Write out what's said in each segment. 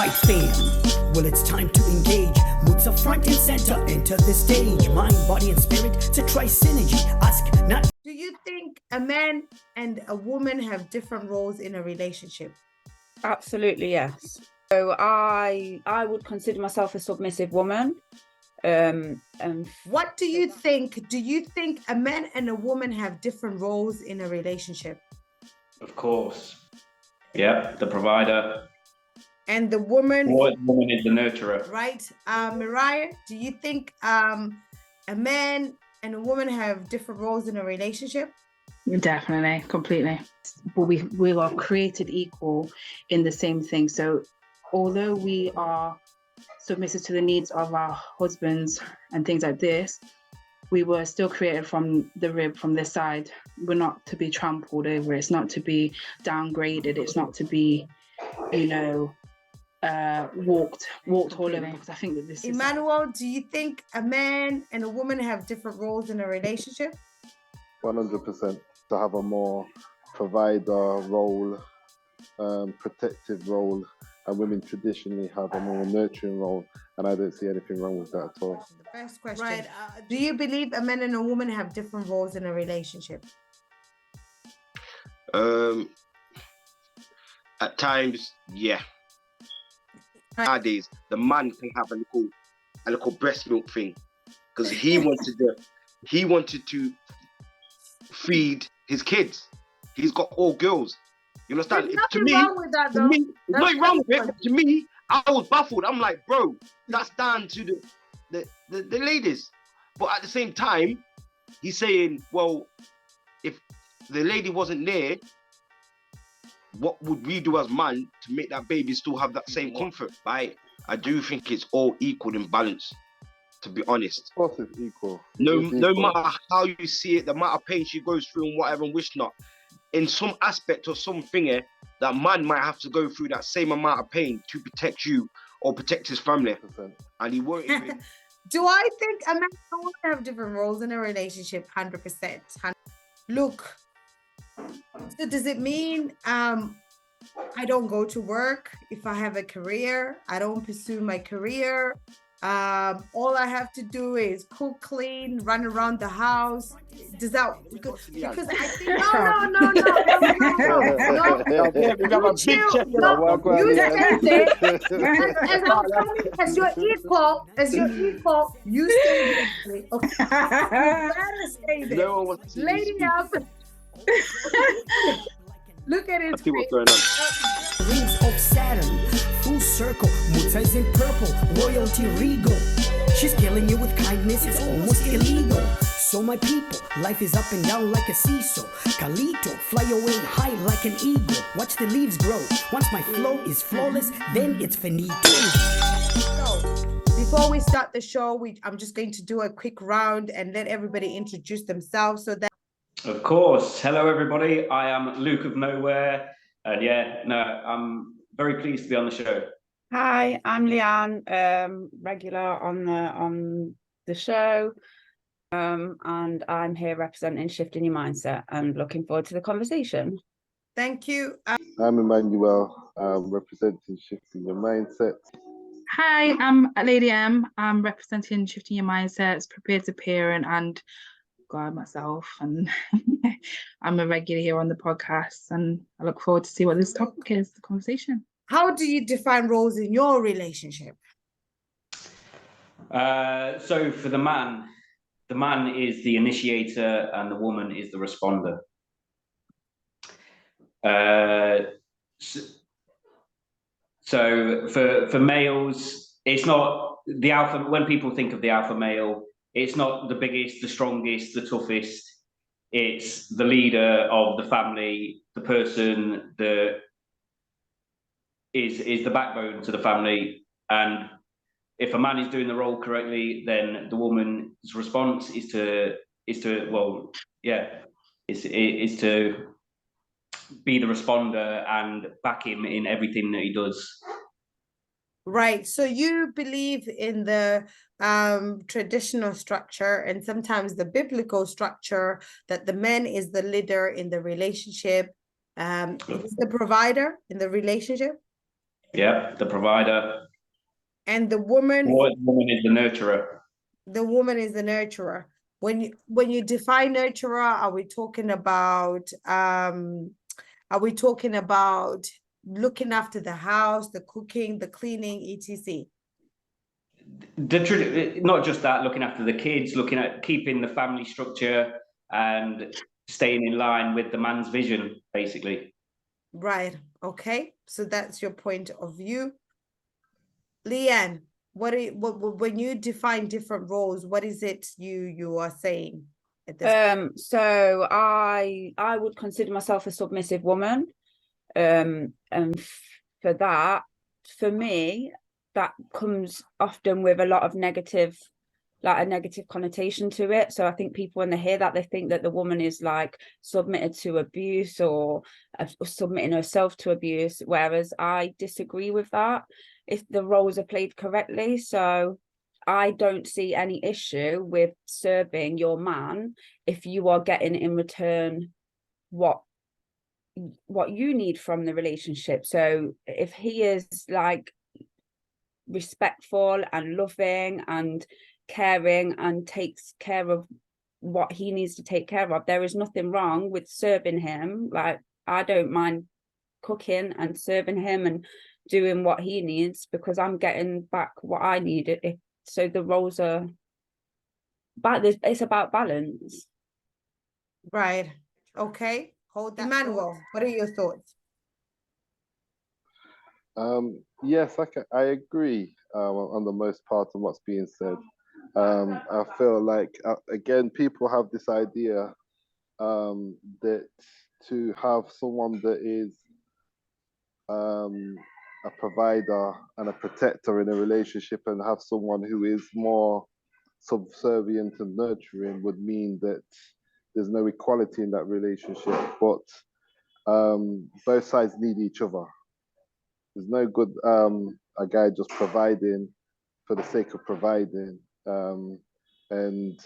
Right, fam? Well, it's time to engage. Moods are front and center. Enter the stage. Mind, body, and spirit to try synergy. Ask not. Do you think a man and a woman have different roles in a relationship? Absolutely, yes. So I would consider myself a submissive woman. And what do you think? Do you think a man and a woman have different roles in a relationship? Of course. Yeah, the provider. And the woman. Or the woman is the nurturer. Right. Mariah, do you think a man and a woman have different roles in a relationship? Definitely, completely. But we are created equal in the same thing. So although we are submissive to the needs of our husbands and things like this, we were still created from the rib, from this side. We're not to be trampled over. It's not to be downgraded. It's not to be, walked all over. Because I think that this Emmanuel, do you think a man and a woman have different roles in a relationship? 100%. To have a more provider role, protective role, and women traditionally have a more nurturing role, and I don't see anything wrong with that at all. The first question. Right. Do you believe a man and a woman have different roles in a relationship? At times, yeah. Nowadays, the man can have a little breast milk thing, because he wanted to feed his kids. He's got all girls. You understand? There's nothing wrong with that, though. Nothing wrong with it. To me, I was baffled. I'm like, bro, that's down to the ladies. But at the same time, he's saying, well, if the lady wasn't there, what would we do as man to make that baby still have that same comfort? I do think it's all equal in balance, to be honest. Of course it's equal. No matter how you see it, the amount of pain she goes through and whatever and wish not, in some aspect or something, that man might have to go through that same amount of pain to protect you or protect his family. 100%. And he won't even... Do I think a man and a woman have different roles in a relationship? 100%. Look, so does it mean I don't go to work if I have a career? I don't pursue my career? All I have to do is cook, clean, run around the house. Does that, because I think you stay there as your equal, you stay there. Okay. You gotta stay there. Lady up. Look at it. See what's going on. Rings of Saturn, full circle, Mutas in purple, royalty regal. She's killing you with kindness, it's almost illegal. So my people, life is up and down like a seesaw. Calito, fly away high like an eagle. Watch the leaves grow. Once my flow is flawless, then it's finito. So, before we start the show, I'm just going to do a quick round and let everybody introduce themselves so that. Of course. Hello, everybody. I am Luke of Nowhere. And I'm very pleased to be on the show. Hi, I'm Leanne, regular on the show. And I'm here representing Shifting Your Mindset and looking forward to the conversation. Thank you. I'm Emmanuel, representing Shifting Your Mindset. Hi, I'm Lady M. I'm representing Shifting Your Mindsets, prepared to parent and guide myself, and I'm a regular here on the podcast, and I look forward to see what this topic is, the conversation. How do you define roles in your relationship? So for the man is the initiator and the woman is the responder. So for males, it's not the alpha. When people think of the alpha male, it's not the biggest, the strongest, the toughest. It's the leader of the family, the person that is the backbone to the family. And if a man is doing the role correctly, then the woman's response is to be the responder and back him in everything that he does. Right. So you believe in the traditional structure and sometimes the biblical structure that the man is the leader in the relationship, is the provider in the relationship? Yeah, the provider. And the woman Or the woman is the nurturer. the woman is the nurturer. When you define nurturer, are we talking about looking after the house, the cooking, the cleaning, etc.? Not just that, looking after the kids, looking at keeping the family structure and staying in line with the man's vision, basically. Right. Okay. So that's your point of view. Leanne, what when you define different roles, what is it you are saying at this point? So I would consider myself a submissive woman. And for that, for me, that comes often with a lot of negative, like a negative connotation to it. So I think people, when they hear that, they think that the woman is like submitted to abuse or submitting herself to abuse, whereas I disagree with that if the roles are played correctly. So I don't see any issue with serving your man if you are getting in return what you need from the relationship. So if he is like respectful and loving and caring and takes care of what he needs to take care of, there is nothing wrong with serving him. Like, I don't mind cooking and serving him and doing what he needs, because I'm getting back what I needed. So the roles are, but it's about balance. Right. Okay. Hold that. Emmanuel, what are your thoughts? Yes, I agree on the most part of what's being said. I feel like, again, people have this idea that to have someone that is a provider and a protector in a relationship and have someone who is more subservient and nurturing would mean that there's no equality in that relationship. But both sides need each other. There's no good a guy just providing for the sake of providing. And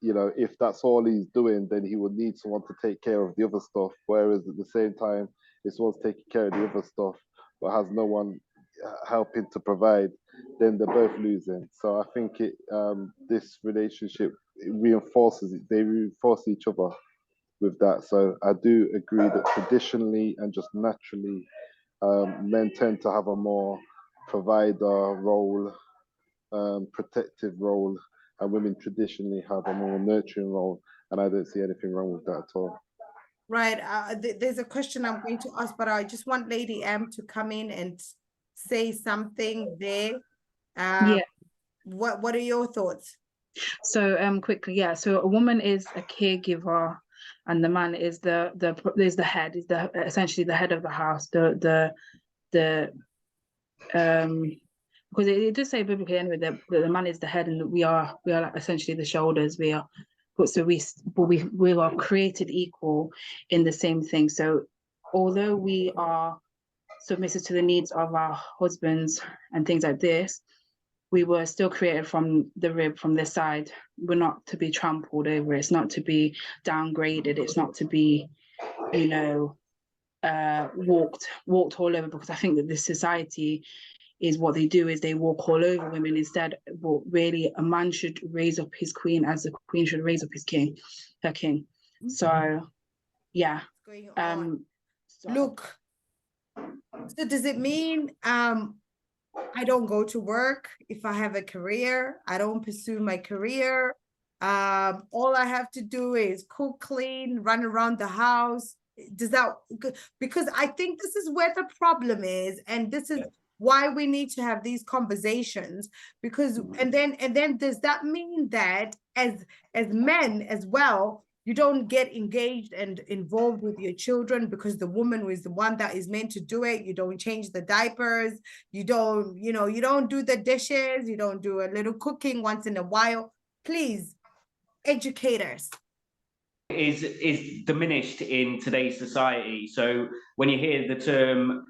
you know, if that's all he's doing, then he would need someone to take care of the other stuff. Whereas at the same time, if someone's taking care of the other stuff but has no one helping to provide, then they're both losing. So I think this relationship reinforces it. They reinforce each other with that. So I do agree that traditionally and just naturally, men tend to have a more provider role, protective role, and women traditionally have a more nurturing role. And I don't see anything wrong with that at all. Right. There's a question I'm going to ask, but I just want Lady M to come in and say something there. Yeah. What are your thoughts? So quickly, yeah. So a woman is a caregiver, and the man is the head, is essentially the head of the house. Because it does say biblically anyway that the man is the head, and we are like essentially the shoulders. We are created equal in the same thing. So although we are submissive to the needs of our husbands and things like this, we were still created from the rib, from this side. We're not to be trampled over. It's not to be downgraded. It's not to be, you know, walked all over, because I think that this society is what they do is they walk all over women instead. But really, a man should raise up his queen as the queen should raise up her king. So, yeah. What's going on? Look, so does it mean I don't go to work if I have a career? I don't pursue my career. All I have to do is cook, clean, run around the house. Does that, because I think this is where the problem is, and this is why we need to have these conversations, because and then does that mean that as men as well, you don't get engaged and involved with your children because the woman is the one that is meant to do it? You don't change the diapers, you don't, you know, you don't do the dishes, you don't do a little cooking once in a while. Please, educators. Is diminished in today's society. So when you hear the term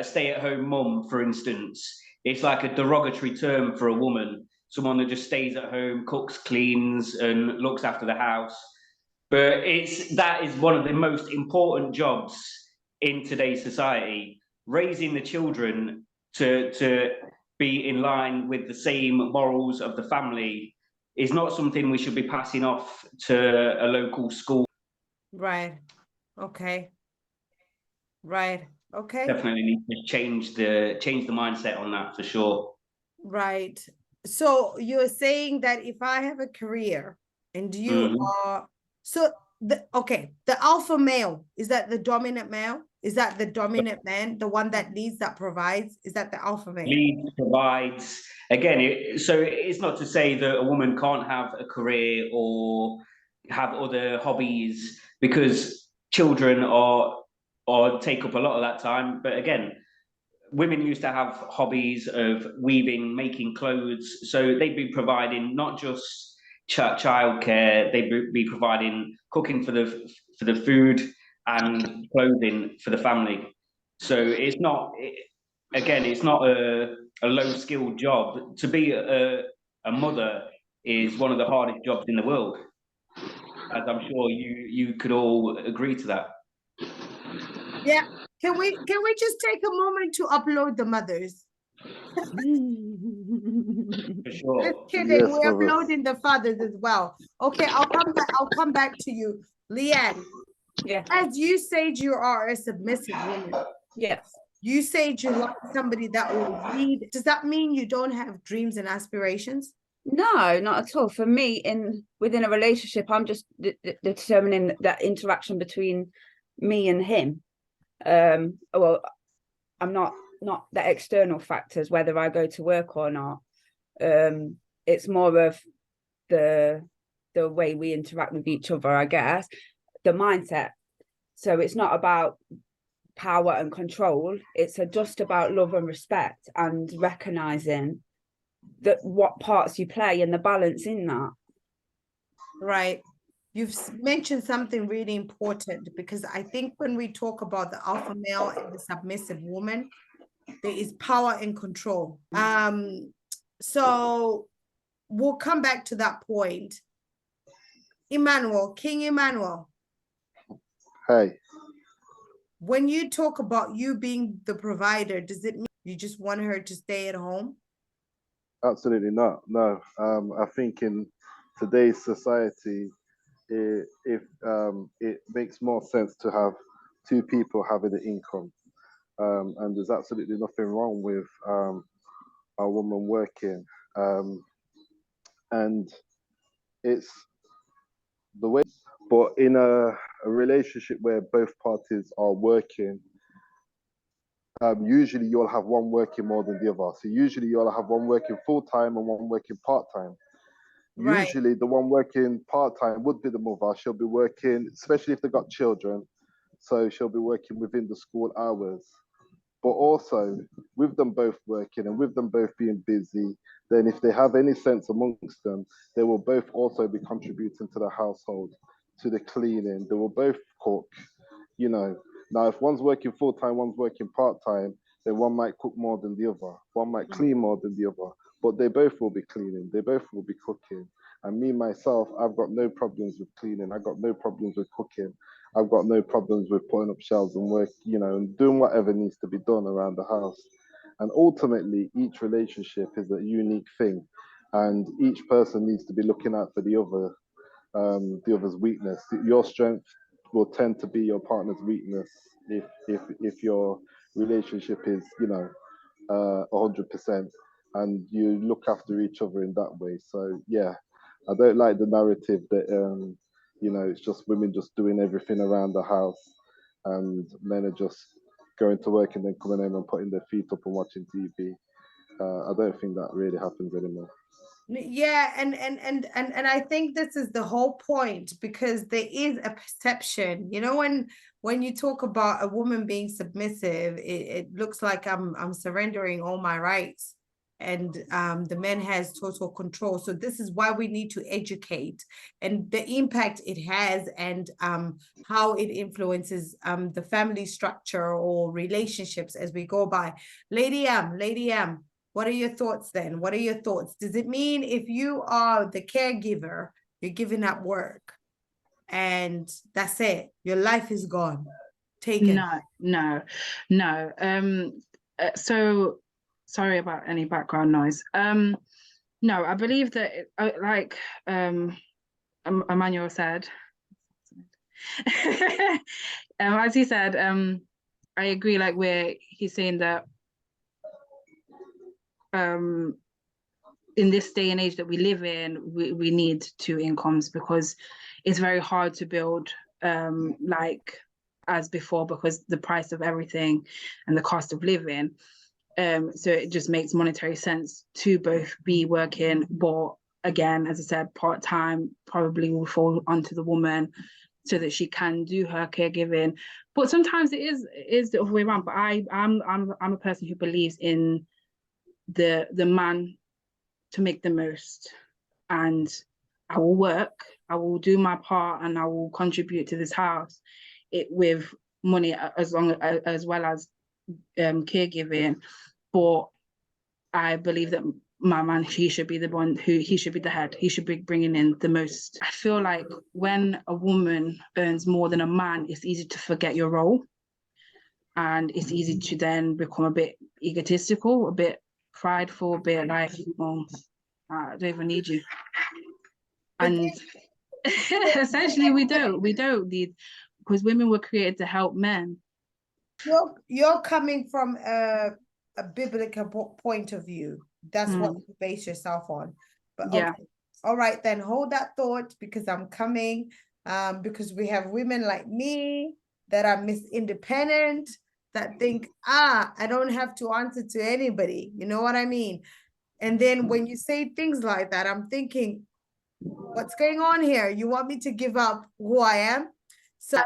stay-at-home mum, for instance, it's like a derogatory term for a woman, someone that just stays at home, cooks, cleans, and looks after the house. But that is one of the most important jobs in today's society. Raising the children to be in line with the same morals of the family is not something we should be passing off to a local school. Right. Okay. Right. Okay. Definitely need to change the mindset on that for sure. Right. So you're saying that if I have a career and you Mhm. are so the alpha male, is that the dominant male? Is that the dominant man, the one that leads, that provides? Is that the alpha male? Leads, provides. Again, so it's not to say that a woman can't have a career or have other hobbies, because children are take up a lot of that time. But again, women used to have hobbies of weaving, making clothes, so they'd be providing not just childcare, they'd be providing cooking for the food and clothing for the family. So it's not, again, it's not a low skilled job. To be a mother is one of the hardest jobs in the world, as I'm sure you could all agree to that. Yeah. Can we just take a moment to upload the mothers? For sure. Just kidding. Yes, We're brothers. uploading the fathers as well. Okay, I'll come back to you. Leanne, Yeah. as you said, you are a submissive woman. Yes. You said you like somebody that will lead. Does that mean you don't have dreams and aspirations? No, not at all. For me, within a relationship, I'm just determining that interaction between me and him. Well, I'm not the external factors, whether I go to work or not. It's more of the way we interact with each other, I guess, the mindset. So it's not about power and control. It's just about love and respect, and recognizing that what parts you play and the balance in that. Right. You've mentioned something really important, because I think when we talk about the alpha male and the submissive woman, there is power and control. So we'll come back to that point. Emmanuel, King Emmanuel. Hey. When you talk about you being the provider, does it mean you just want her to stay at home? Absolutely not. No. I think in today's society, it makes more sense to have two people having an income, and there's absolutely nothing wrong with a woman working, and it's the way. But in a relationship where both parties are working, usually you'll have one working more than the other. So usually you'll have one working full time and one working part time. Right. Usually the one working part-time would be the mother. She'll be working, especially if they've got children, so she'll be working within the school hours. But also, with them both working and with them both being busy, then if they have any sense amongst them, they will both also be contributing to the household, to the cleaning. They will both cook, you know. Now, if one's working full-time, one's working part-time, then one might cook more than the other. One might clean more than the other. But they both will be cleaning, they both will be cooking. And me, myself, I've got no problems with cleaning. I've got no problems with cooking. I've got no problems with putting up shelves and work, you know, and doing whatever needs to be done around the house. And ultimately, each relationship is a unique thing. And each person needs to be looking out for the other's weakness. Your strength will tend to be your partner's weakness if your relationship is, you know, 100%. And you look after each other in that way. So yeah, I don't like the narrative that you know, it's just women just doing everything around the house and men are just going to work and then coming home and putting their feet up and watching TV. I don't think that really happens anymore. Yeah, and I think this is the whole point, because there is a perception, you know, when you talk about a woman being submissive, it looks like I'm surrendering all my rights, and the man has total control. So this is why we need to educate, and the impact it has, and how it influences the family structure or relationships as we go by. Lady M, what are your thoughts then? What are your thoughts? Does it mean if you are the caregiver, you're giving up work and that's it, your life is gone, taken? No. So Sorry about any background noise. No, I believe that, like Emmanuel said, as he said, I agree. Like where he's saying that, in this day and age that we live in, we need two incomes because it's very hard to build like as before because the price of everything and the cost of living. So it just makes monetary sense to both be working, but again, as I said, part-time probably will fall onto the woman so that she can do her caregiving. But sometimes it is the other way around. But I'm a person who believes in the man to make the most, and I will work, I will do my part, and I will contribute to this house with money as well as caregiving. But I believe that my man, he should be the one he should be the head. He should be bringing in the most. I feel like when a woman earns more than a man, it's easy to forget your role, and it's easy to then become a bit egotistical, a bit prideful, a bit like, oh, I don't even need you. And essentially we don't need, because women were created to help men. You're coming from a biblical point of view. That's what you base yourself on. But Yeah. okay. All right, then hold that thought, because I'm coming. Because we have women like me that are independent, that think, I don't have to answer to anybody. You know what I mean? And then when you say things like that, I'm thinking, what's going on here? You want me to give up who I am? So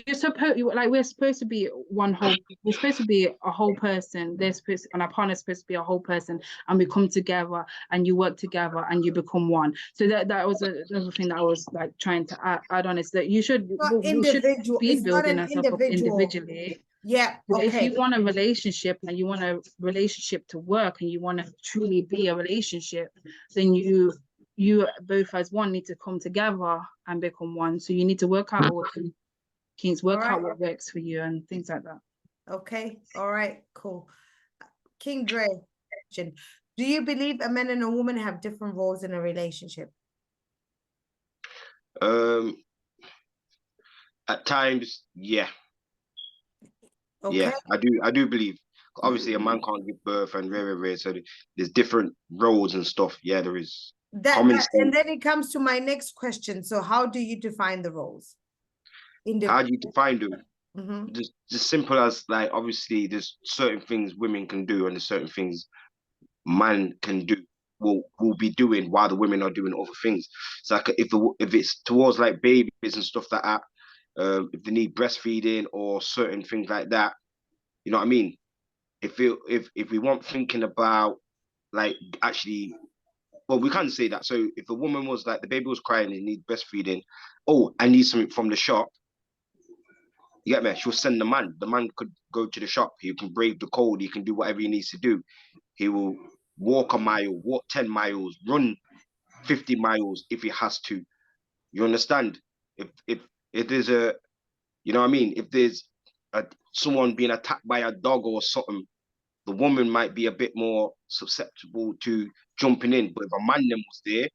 we're supposed to be one whole. We're supposed to be a whole person. And our partner's supposed to be a whole person, and we come together, and you work together, and you become one. So that was another thing that I was like trying to add on, is that we should be building ourselves up individually. Yeah. Okay. If you want a relationship and you want a relationship to work and you want to truly be a relationship, then you both as one need to come together and become one. So you need to work out what what works for you and things like that. Okay. All right. Cool. King Dre, do you believe a man and a woman have different roles in a relationship? At times, yeah. Okay. Yeah, I do believe. Obviously, a man can't give birth and rare. So there's different roles and stuff. Yeah, there is. And then it comes to my next question. So how do you define the roles? How do you define them? Just simple as, like, obviously there's certain things women can do and there's certain things man can do, will be doing, while the women are doing other things. So like if it's towards like babies and stuff like that, if they need breastfeeding or certain things like that, you know what I mean? If we want thinking about, like, actually, well, we can't say that. So if a woman was like, the baby was crying and need breastfeeding, I need something from the shop, you get me? She'll send the man. The man could go to the shop. He can brave the cold. He can do whatever he needs to do. He will walk a mile, walk 10 miles, run 50 miles if he has to. You understand? If there's a, you know what I mean? If there's someone being attacked by a dog or something, the woman might be a bit more susceptible to jumping in. But if a man then was there,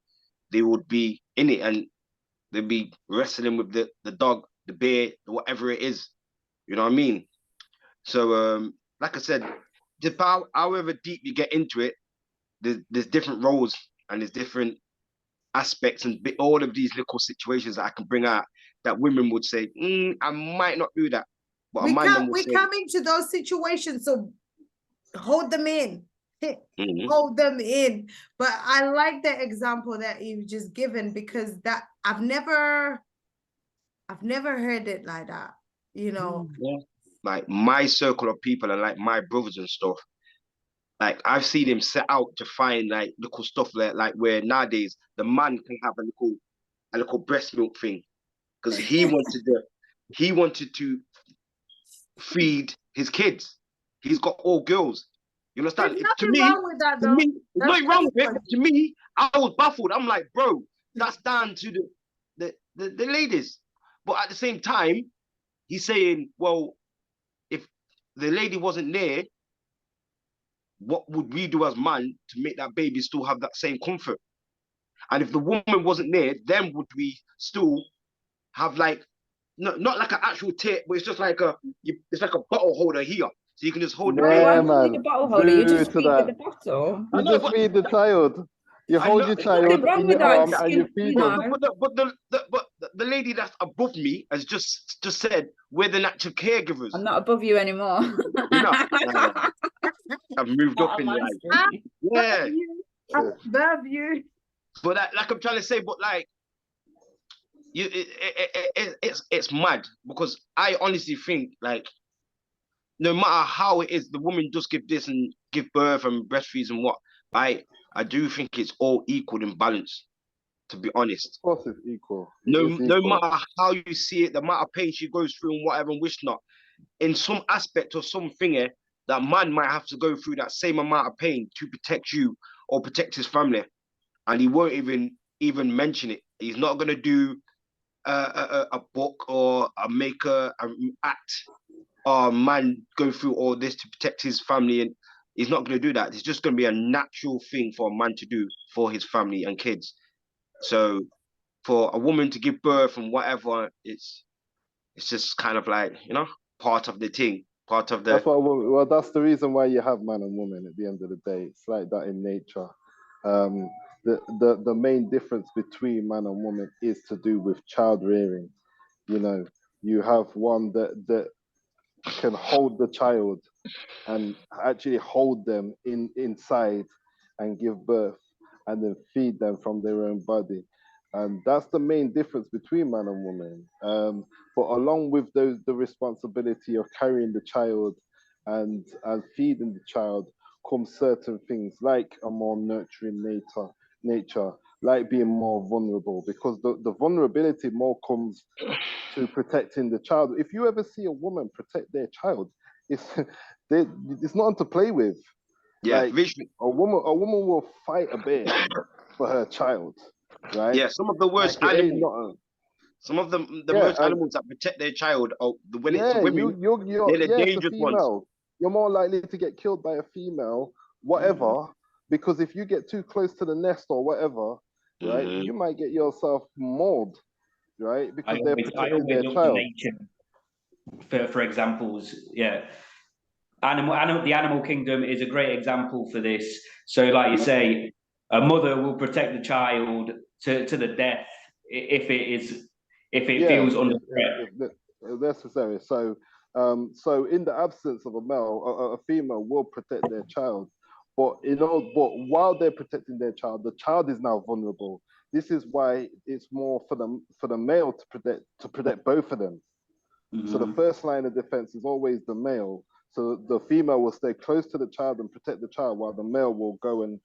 they would be in it and they'd be wrestling with the dog, the bear, whatever it is. You know what I mean? So, like I said, however deep you get into it, there's different roles and there's different aspects and all of these little situations that I can bring out that women would say, I might not do that. But we're coming to those situations, so hold them in. Hold them in. But I like the example that you've just given, because that I've never heard it like that, you know. Yeah. Like my circle of people and like my brothers and stuff, like I've seen him set out to find like little stuff like where nowadays the man can have a little breast milk thing, because he wanted to feed his kids. He's got all girls. You understand? There's nothing wrong with that, though. There's nothing wrong with it. To me, I was baffled. I'm like, bro, that's down to the ladies. But at the same time, he's saying, well, if the lady wasn't there, what would we do as man to make that baby still have that same comfort? And if the woman wasn't there, then would we still have like, not like an actual tip, but it's just like it's like a bottle holder here. So you can just hold the baby. Why Yeah, would you need man. a bottle holder? You Do just to feed with that. the bottle. I You know, just but feed the child. You I hold know- your there's child nothing wrong in with your that, arm and you you feed know. him. but the lady that's above me has just said we're the natural caregivers. I'm not above you anymore. You know, I've moved Not up on in my life. screen. Yeah, Love you. but like I'm trying to say, but like it's mad because I honestly think like no matter how it is, the woman does give this and give birth and breastfeeds and what I do think it's all equal in balance. To be honest, Of course, it's equal. no It's equal. matter how you see it, the amount of pain she goes through and whatever and which not, in some aspect or something here, that man might have to go through that same amount of pain to protect you or protect his family, and he won't even mention it. He's not gonna do a book or make a act or man go through all this to protect his family, and he's not gonna do that. It's just gonna be a natural thing for a man to do for his family and kids. So for a woman to give birth and whatever, it's just kind of like, part of the thing, part of the. That's what. Well, that's the reason why you have man and woman. At the end of the day, it's like that in nature. The main difference between man and woman is to do with child rearing. You know, you have one that can hold the child and actually hold them inside and give birth and then feed them from their own body. And that's the main difference between man and woman. But along with the responsibility of carrying the child and feeding the child comes certain things like a more nurturing nature, like being more vulnerable, because the vulnerability more comes to protecting the child. If you ever see a woman protect their child, it's not to play with. Yeah, Like a woman will fight a bear for her child, right? Yeah, some of the worst animals. Some of the worst animals that protect their child are when it's the women. They're the dangerous ones. You're more likely to get killed by a female, whatever, because if you get too close to the nest or whatever, right, you might get yourself mauled, right? Because they're protecting their child. For examples, yeah. The animal kingdom is a great example for this. So, like you say, a mother will protect the child to the death if it feels under threat. If necessary. So, so in the absence of a male, a female will protect their child. But while they're protecting their child, the child is now vulnerable. This is why it's more for the male to protect both of them. So the first line of defense is always the male. So the female will stay close to the child and protect the child, while the male will go and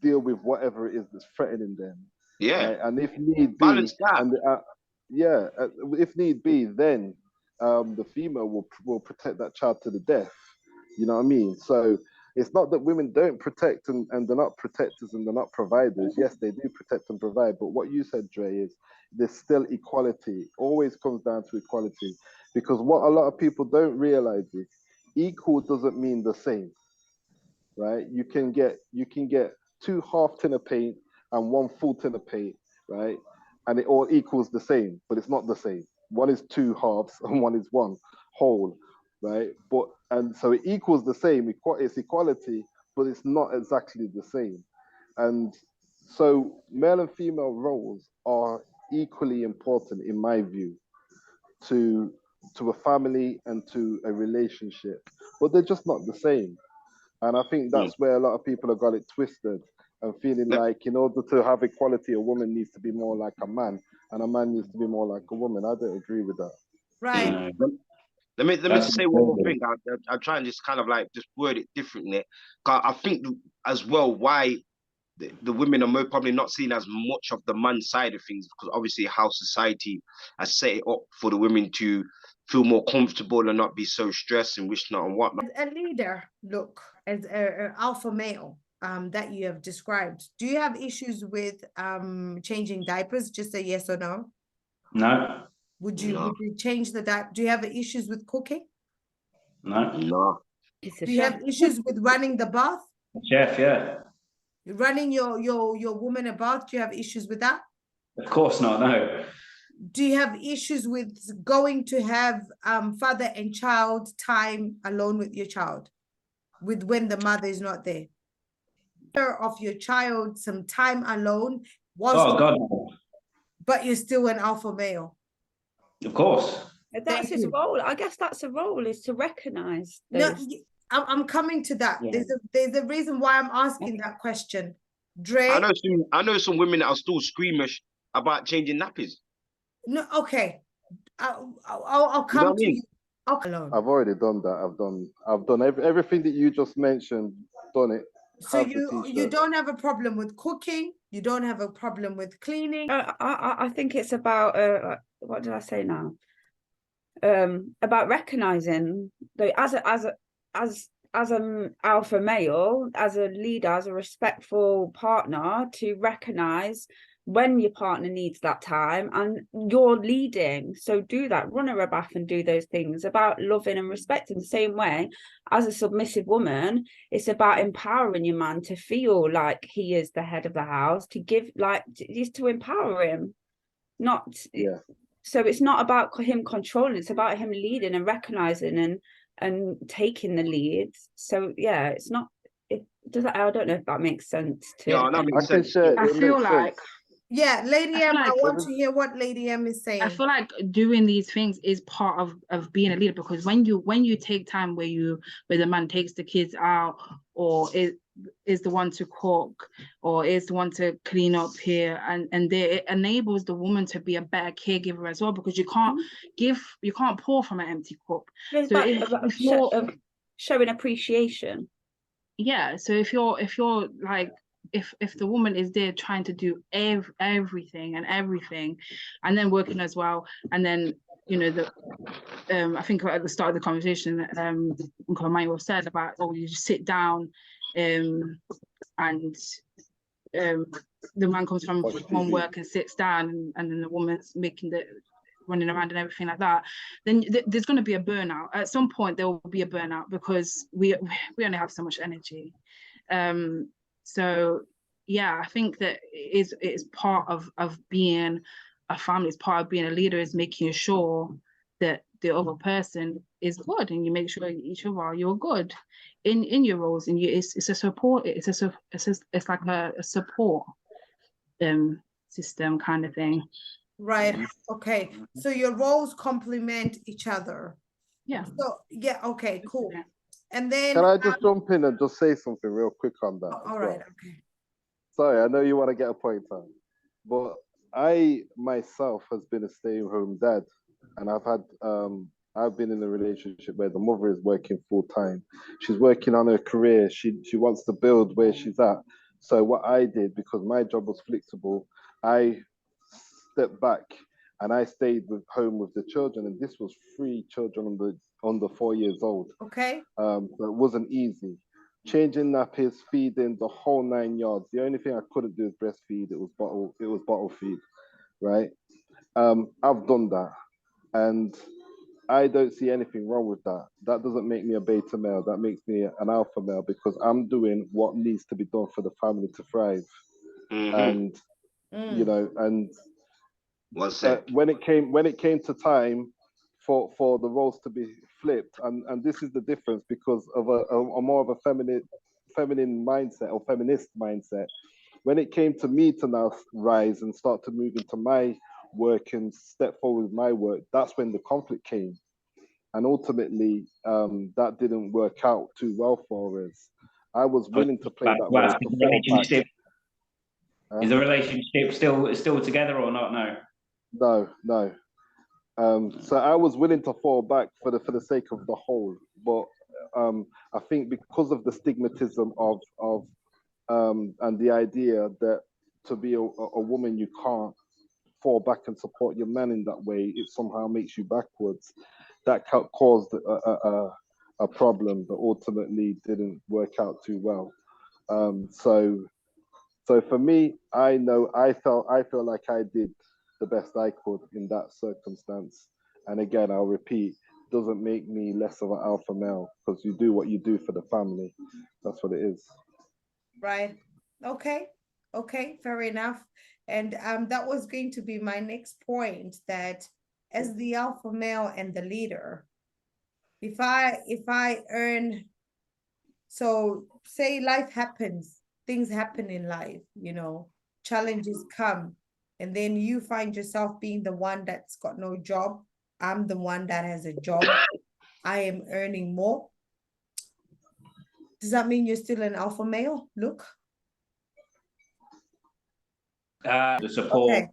deal with whatever it is that's threatening them. Yeah, right? And if need be, balance that. If need be, then the female will protect that child to the death. You know what I mean? So it's not that women don't protect and they're not protectors and they're not providers. Yes, they do protect and provide. But what you said, Dre, is there's still equality. It always comes down to equality, because what a lot of people don't realize is equal doesn't mean the same, right? You can get 2 half tin of paint and 1 full tin of paint, right? And it all equals the same, but it's not the same. One is 2 halves and one is 1 whole, right? And so it equals the same. It's equality, but it's not exactly the same. And so male and female roles are equally important, in my view, to a family and to a relationship, but they're just not the same. And I think that's where a lot of people have got it twisted and feeling like in order to have equality, a woman needs to be more like a man and a man needs to be more like a woman. I don't agree with that. Right. Let me just say one more thing. I'll try and just kind of like just word it differently. I think as well why the women are probably not seen as much of the man side of things, because obviously how society has set it up for the women to feel more comfortable and not be so stressed and whatnot and whatnot. As a leader, look, as an alpha male that you have described, do you have issues with changing diapers? Just a yes or no. No. Would you change the diaper? Do you have issues with cooking? No. It's a Do you chef. have issues with running the bath? Chef, yeah. Running your woman a bath? Do you have issues with that? Of course not, no. Do you have issues with going to have father and child time alone with your child, with when the mother is not there? Of your child some time alone Oh, God, no. but you're still an alpha male. Of course. That's Thank his you. role. I guess that's a role, is to recognize No, those. I'm coming to that. Yeah. There's a reason why I'm asking that question. Dre, I know some women that are still squeamish about changing nappies. no, okay. I'll You know come what I to mean? you. I'll alone. I've already done that. I've done everything that you just mentioned. Done it. So Have the you t-shirt. don't have a problem with cooking. You don't have a problem with cleaning. I think it's about what did I say now? About recognizing that as an alpha male, as a leader, as a respectful partner, to recognize when your partner needs that time and you're leading. So do that, run her a bath and do those things. About loving and respecting. The same way as a submissive woman, it's about empowering your man to feel like he is the head of the house, to give, like, just to empower him. Not Yeah. So it's not about him controlling, it's about him leading and recognizing and taking the lead. So yeah, it's not, I don't know if that makes sense to Yeah, that I makes can sense. share. I It feel makes like sense. Yeah, Lady I feel M, I like- want to hear what Lady M is saying. I feel like doing these things is part of being a leader, because when you take time where the man takes the kids out, or is the one to cook, or is the one to clean up here, and it enables the woman to be a better caregiver as well, because you can't pour from an empty cup. It's So about if you're showing appreciation. yeah, so if you're like, if the woman is there trying to do everything, and then working as well, and then I think at the start of the conversation, Uncle Emmanuel said about, you just sit down, and the man comes from work and sits down, and then the woman's running around and everything like that, then there's going to be a burnout. At some point there will be a burnout, because we only have so much energy. So yeah, I think that it's part of being a family, it's part of being a leader, is making sure that the other person is good, and you make sure each other you're good in your roles, and it's a support, it's like a support system kind of thing. Right. Okay. So your roles complement each other. Yeah. So yeah. Okay. Cool. And then. Can I just jump in and just say something real quick on that? All right. Okay. Sorry, I know you want to get a point on, but I myself has been a stay-at-home dad, and I've been in a relationship where the mother is working full time. She's working on her career. She wants to build where she's at. So what I did, because my job was flexible, I stepped back and I stayed home with the children, and this was 3 children under 4 years old. Okay. So it wasn't easy. Changing nappies, feeding, the whole 9 yards. The only thing I couldn't do is breastfeed. It was bottle feed, right? I've done that, and I don't see anything wrong with that. That doesn't make me a beta male. That makes me an alpha male, because I'm doing what needs to be done for the family to thrive. And and when it came to time for the roles to be flipped, and this is the difference, because of a more of a feminine mindset, or feminist mindset. When it came to me to now rise and start to move into my work and step forward with my work, that's when the conflict came, and ultimately that didn't work out too well for us. I was willing to play that role to fall back. Is the relationship still together or not? No. So I was willing to fall back for the sake of the whole, but I think because of the stigmatism of and the idea that to be a woman you can't fall back and support your man in that way, it somehow makes you backwards. That caused a problem that ultimately didn't work out too well. So for me, I feel like I did the best I could in that circumstance. And again, I'll repeat, doesn't make me less of an alpha male, because you do what you do for the family. That's what it is. Right. Okay. Okay, fair enough. And that was going to be my next point, that as the alpha male and the leader, if I earn, so say life happens, things happen in life, you know, challenges come, and then you find yourself being the one that's got no job. I'm the one that has a job. I am earning more. Does that mean you're still an alpha male? Look. The support, Okay.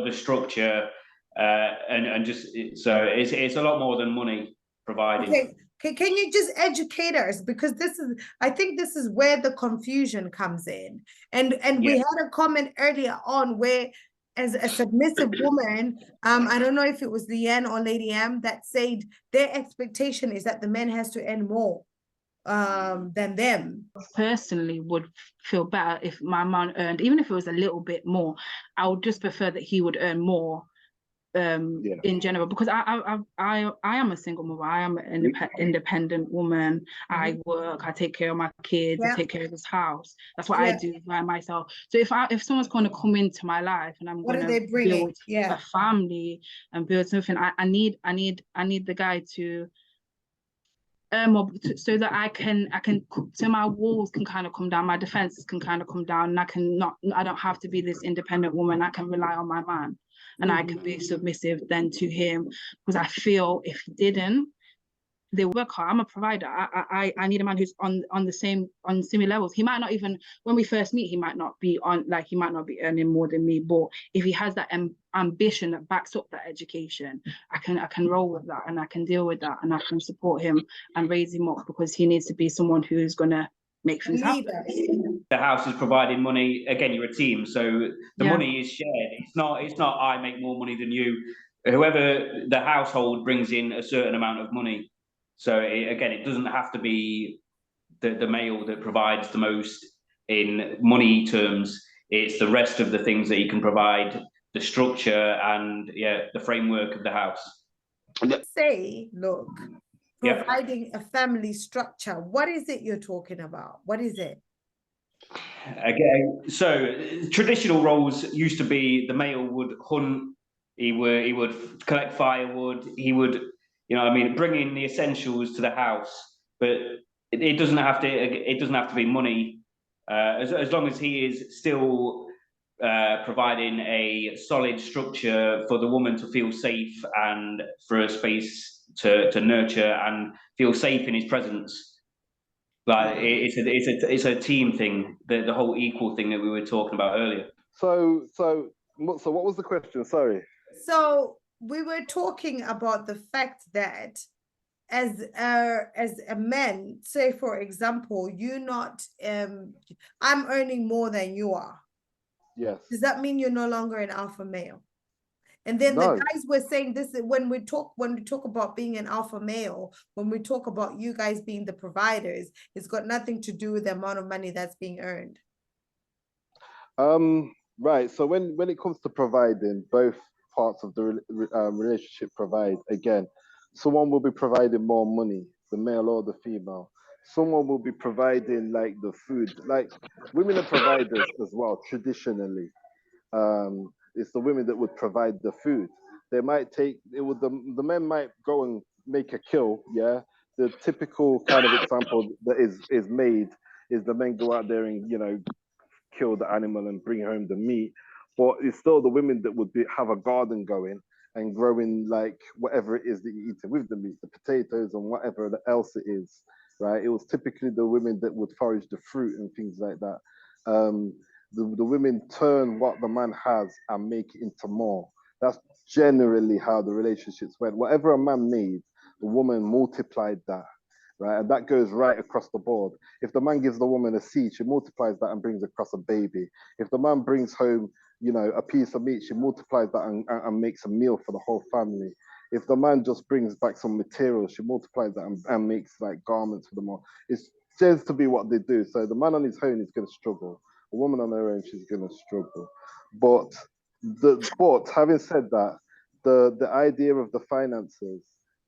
the structure, and just so it's a lot more than money providing. Okay. Can you just educate us? Because I think this is where the confusion comes in. And we Yeah. had a comment earlier on where, as a submissive woman, I don't know if it was Leanne or Lady M that said their expectation is that the man has to earn more than them. Personally would feel better if my man earned, even if it was a little bit more. I would just prefer that he would earn more in general, because I am a single mother. I am an independent woman. I work, I take care of my kids, I take care of this house. That's what I do by myself. So if someone's going to come into my life and I'm going to build a family and build something, I need the guy to more, so that I can so my walls can kind of come down, my defenses can kind of come down, and I don't have to be this independent woman. I can rely on my man, and I can be submissive then to him, because I feel if he didn't, they work hard. I'm a provider. I need a man who's on similar levels. He might not even, when we first meet, he might not be earning more than me, but if he has that ambition that backs up that education, I can roll with that, and I can deal with that, and I can support him and raise him up, because he needs to be someone who's gonna make things happen. The house is providing money. Again, you're a team, so the money is shared. It's not I make more money than you. Whoever the household brings in a certain amount of money. So again, it doesn't have to be the male that provides the most in money terms. It's the rest of the things that he can provide, the structure and the framework of the house. Say, look, providing a family structure. What is it you're talking about? What is it? Again, so traditional roles used to be the male would hunt, he would collect firewood, he would, bring in the essentials to the house, but it doesn't have to be money, as long as he is still providing a solid structure for the woman to feel safe and for a space to nurture and feel safe in his presence. Like it's a team thing, the whole equal thing that we were talking about earlier. So what was the question? Sorry. So we were talking about the fact that as a man, say for example, I'm earning more than you are. Yes. Does that mean you're no longer an alpha male? And then the guys were saying this is when we talk about being an alpha male, when we talk about you guys being the providers, it's got nothing to do with the amount of money that's being earned. Right. So when it comes to providing, both parts of the relationship provide. Again, someone will be providing more money, the male or the female. Someone will be providing like the food. Like women are providers as well traditionally. It's the women that would provide the food. They might the men might go and make a kill. Yeah, the typical kind of example that is made is the men go out there and kill the animal and bring home the meat. But it's still the women that would have a garden going and growing like whatever it is that you eat with the meat, the potatoes and whatever else it is. Right? It was typically the women that would forage the fruit and things like that. The women turn what the man has and make it into more. That's generally how the relationships went. Whatever a man made, the woman multiplied that, right? And that goes right across the board. If the man gives the woman a seed, she multiplies that and brings across a baby. If the man brings home, a piece of meat, she multiplies that and makes a meal for the whole family. If the man just brings back some materials, she multiplies that and makes like garments for them all. It tends to be what they do. So the man on his own is going to struggle. A woman on her own, she's going to struggle. But having said that, the idea of the finances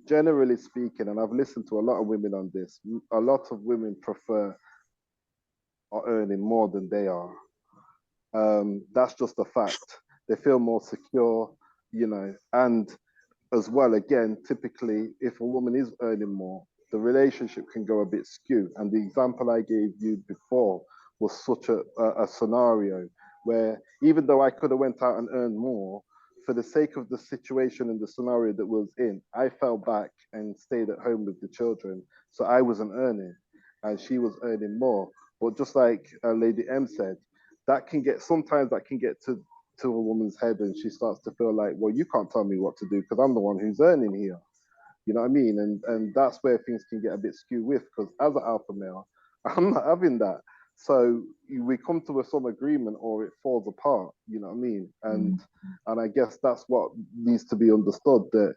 generally speaking, and I've listened to a lot of women on this, a lot of women prefer are earning more than they are. That's just a fact. They feel more secure, you know, and as well, again, typically, if a woman is earning more, the relationship can go a bit skew. And the example I gave you before was such a scenario where even though I could have went out and earned more, for the sake of the situation and the scenario that was in, I fell back and stayed at home with the children. So I wasn't earning and she was earning more. But just like Lady M said, sometimes that can get to a woman's head and she starts to feel like, well, you can't tell me what to do because I'm the one who's earning here. You know what I mean? And that's where things can get a bit skewed with because as an alpha male, I'm not having that. So we come to some agreement or it falls apart, you know what I mean? And I guess that's what needs to be understood, that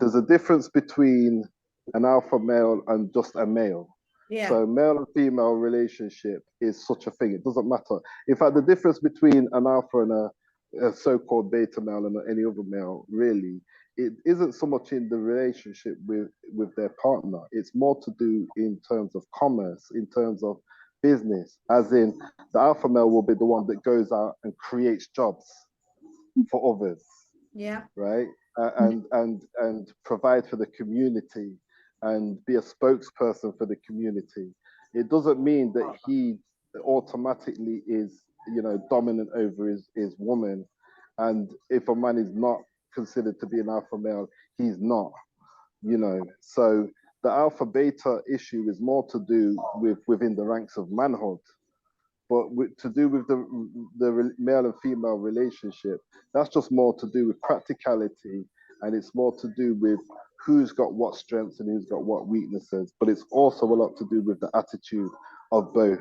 there's a difference between an alpha male and just a male. Yeah. So male and female relationship is such a thing. It doesn't matter. In fact, the difference between an alpha and a so-called beta male and any other male, really, it isn't so much in the relationship with their partner. It's more to do in terms of commerce, in terms of business, as in the alpha male will be the one that goes out and creates jobs for others. Yeah. Right. And provide for the community and be a spokesperson for the community. It doesn't mean that he automatically is, you know, dominant over his woman. And if a man is not considered to be an alpha male, he's not, you know. So the alpha beta issue is more to do with within the ranks of manhood. But to do with the male and female relationship, that's just more to do with practicality, and it's more to do with who's got what strengths and who's got what weaknesses. But it's also a lot to do with the attitude of both.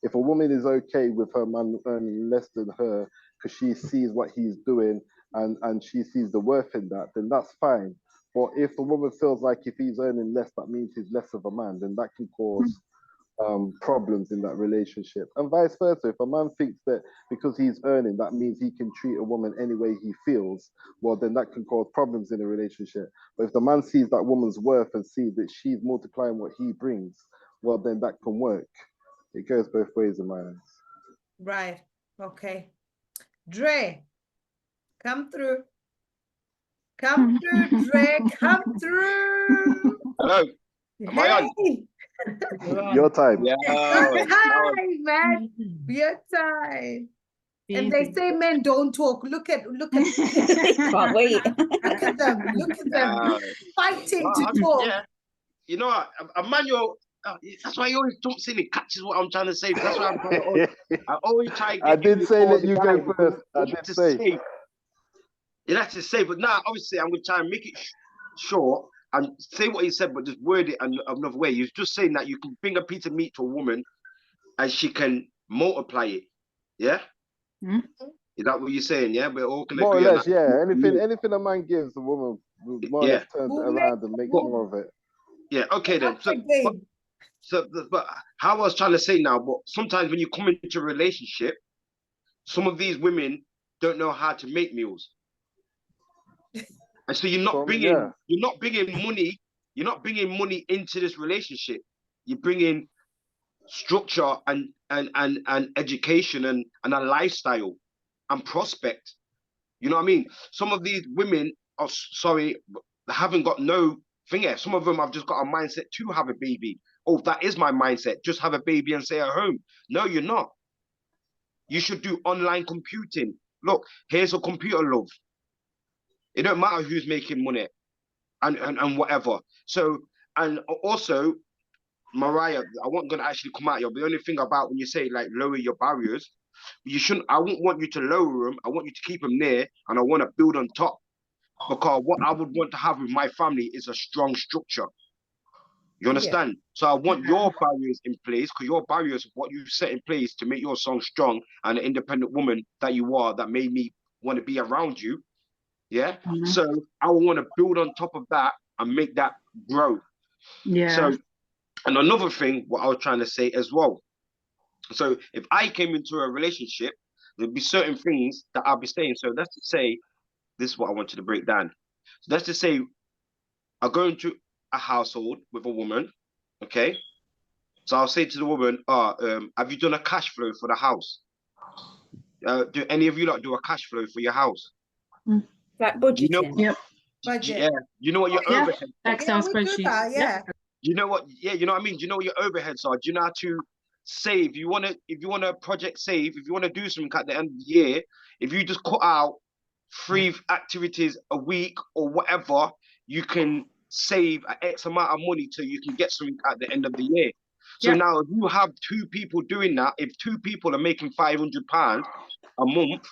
If a woman is okay with her man earning less than her because she sees what he's doing and she sees the worth in that, then that's fine. But if the woman feels like if he's earning less, that means he's less of a man, then that can cause problems in that relationship, and vice versa. If a man thinks that because he's earning, that means he can treat a woman any way he feels, well, then that can cause problems in a relationship. But if the man sees that woman's worth and sees that she's multiplying what he brings, well, then that can work. It goes both ways in my eyes. Right. Okay. Dre, come through. Come through, Dre. Come through. Hello. Am I on? Hey. Your time. Yeah. Your time, man. Your time. And they say men don't talk. Look at Can't wait. look at them. Look at them fighting to talk. Yeah. You know what? Emmanuel, that's why he always jumps in and catches what I'm trying to say. That's why I always try and get I did say before that the you guy go first. I did say. You have to say, but now obviously I'm going to try and make it short and say what he said, but just word it another way. You're just saying that you can bring a piece of meat to a woman and she can multiply it. Yeah? Mm-hmm. Is that what you're saying? Yeah? We're all going to More or agree less, yeah. Anything a man gives, the woman will more or less turns it around and makes more of it. Yeah, okay then. But how I was trying to say now, but sometimes when you come into a relationship, some of these women don't know how to make meals. And so you're not bringing money. You're not bringing money into this relationship. You're bringing structure and education and a lifestyle and prospect. You know what I mean? Some of these women are haven't got no thing here. Some of them have just got a mindset to have a baby. Oh, that is my mindset. Just have a baby and stay at home. No, you're not. You should do online computing. Look, here's a computer, love. It don't matter who's making money and whatever. So, and also, Mariah, I wasn't going to actually come at you. But the only thing about when you say like lower your barriers, you shouldn't. I wouldn't want you to lower them. I want you to keep them there, and I want to build on top. Because what I would want to have with my family is a strong structure. You understand? Yeah. So I want your barriers in place, because your barriers are what you set in place to make your song strong and an independent woman that you are, that made me want to be around you. Yeah. Mm-hmm. So I want to build on top of that and make that grow. Yeah. So, and another thing, what I was trying to say as well. So if I came into a relationship, there'd be certain things that I'll be saying. So let's just say, this is what I wanted to break down. So let's just say I go into a household with a woman, okay? So I'll say to the woman, have you done a cash flow for the house? Do any of you lot do a cash flow for your house? Like You know, budgeting. Yep. Budget. yeah, you know what your Yeah. overhead. Excel we do spreadsheet. that, yeah. You know what? Yeah, you know what I mean. Do you know what your overheads are? Do you know how to save? If you want to project save, if you want to do something at the end of the year, if you just cut out 3 activities a week or whatever, you can save an X amount of money till you can get something at the end of the year. So Yeah. now, if you have 2 people doing that, if 2 people are making £500 a month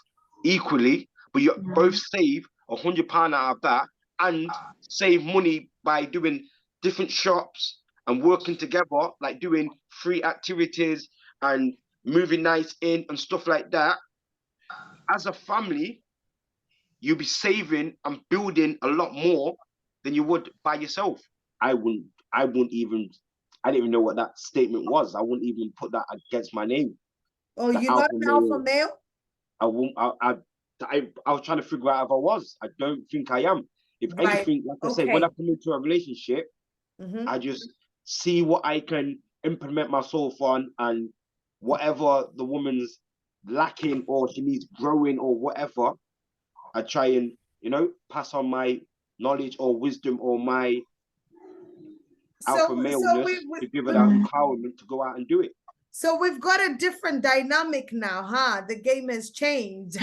equally, but you both save £100 out of that and save money by doing different shops and working together, like doing free activities and moving nights in and stuff like that. As a family, you'll be saving and building a lot more than you would by yourself. I didn't even know what that statement was. I wouldn't even put that against my name. Oh, The you're not an alpha male? I was trying to figure out if I was. I don't think I am. If anything, like I said, when I come into a relationship, I just see what I can implement myself on, and whatever the woman's lacking or she needs growing or whatever, I try and, pass on my knowledge or wisdom or my alpha maleness to give her that empowerment to go out and do it. So we've got a different dynamic now, huh? The game has changed.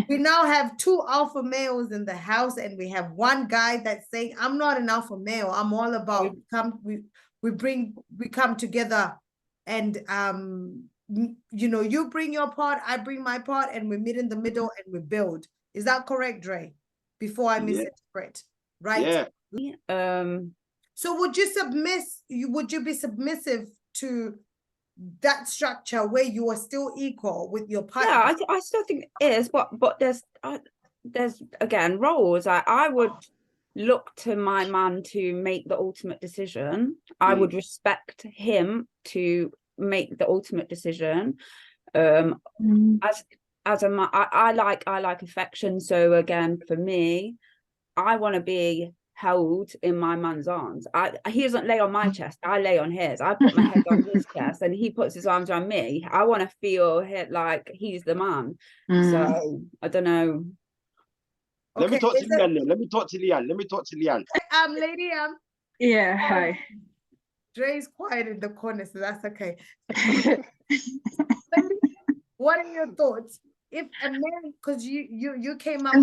We now have 2 alpha males in the house, and we have one guy that's saying, I'm not an alpha male. I'm all about we come together, and you bring your part, I bring my part, and we meet in the middle and we build. Is that correct, Dre? Before I misinterpret, right? Yeah. So would you be submissive to that structure where you are still equal with your partner? Yeah, I still think it is, but there's again roles. I would look to my man to make the ultimate decision. I would respect him to make the ultimate decision. As a man, I like affection. So again, for me, I want to be held in my man's arms. He doesn't lay on my chest, I lay on his. I put my head on his chest and he puts his arms around me. I want to feel like he's the man. So I don't know. Let me talk to Leanne. Let me talk to Leanne. Lady, yeah, hi. Dre's quiet in the corner, so that's okay. What are your thoughts? If a man, because you came up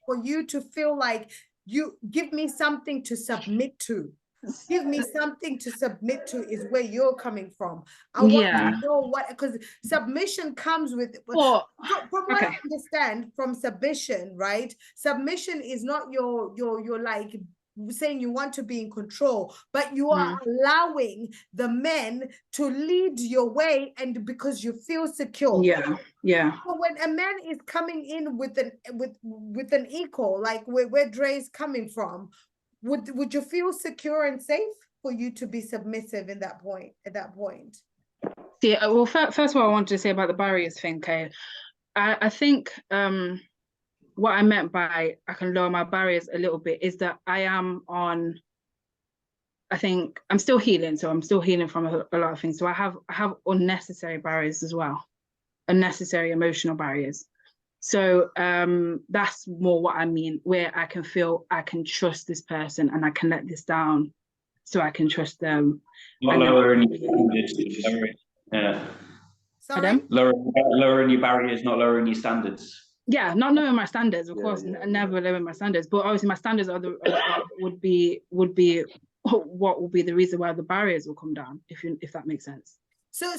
for you to feel like you give me something to submit to. Give me something to submit to is where you're coming from. I want to know what, because submission comes with, from what I understand from submission, right? Submission is not your like saying you want to be in control, but you are allowing the men to lead your way, and because you feel secure. So when a man is coming in with an equal, like where Dre's coming from, would you feel secure and safe for you to be submissive at that point? Yeah, well, first of all, I wanted to say about the barriers thing, okay? I think what I meant by I can lower my barriers a little bit is that I think I'm still healing, so I'm still healing from a lot of things. So I have unnecessary barriers as well, unnecessary emotional barriers. So that's more what I mean, where I can feel I can trust this person and I can let this down so I can trust them. Not lowering your standards. Yeah. Sorry? Lowering your barriers, not lowering your standards. Yeah, not lowering my standards, of course, never lowering my standards. But obviously my standards would be what will be the reason why the barriers will come down, if that makes sense. So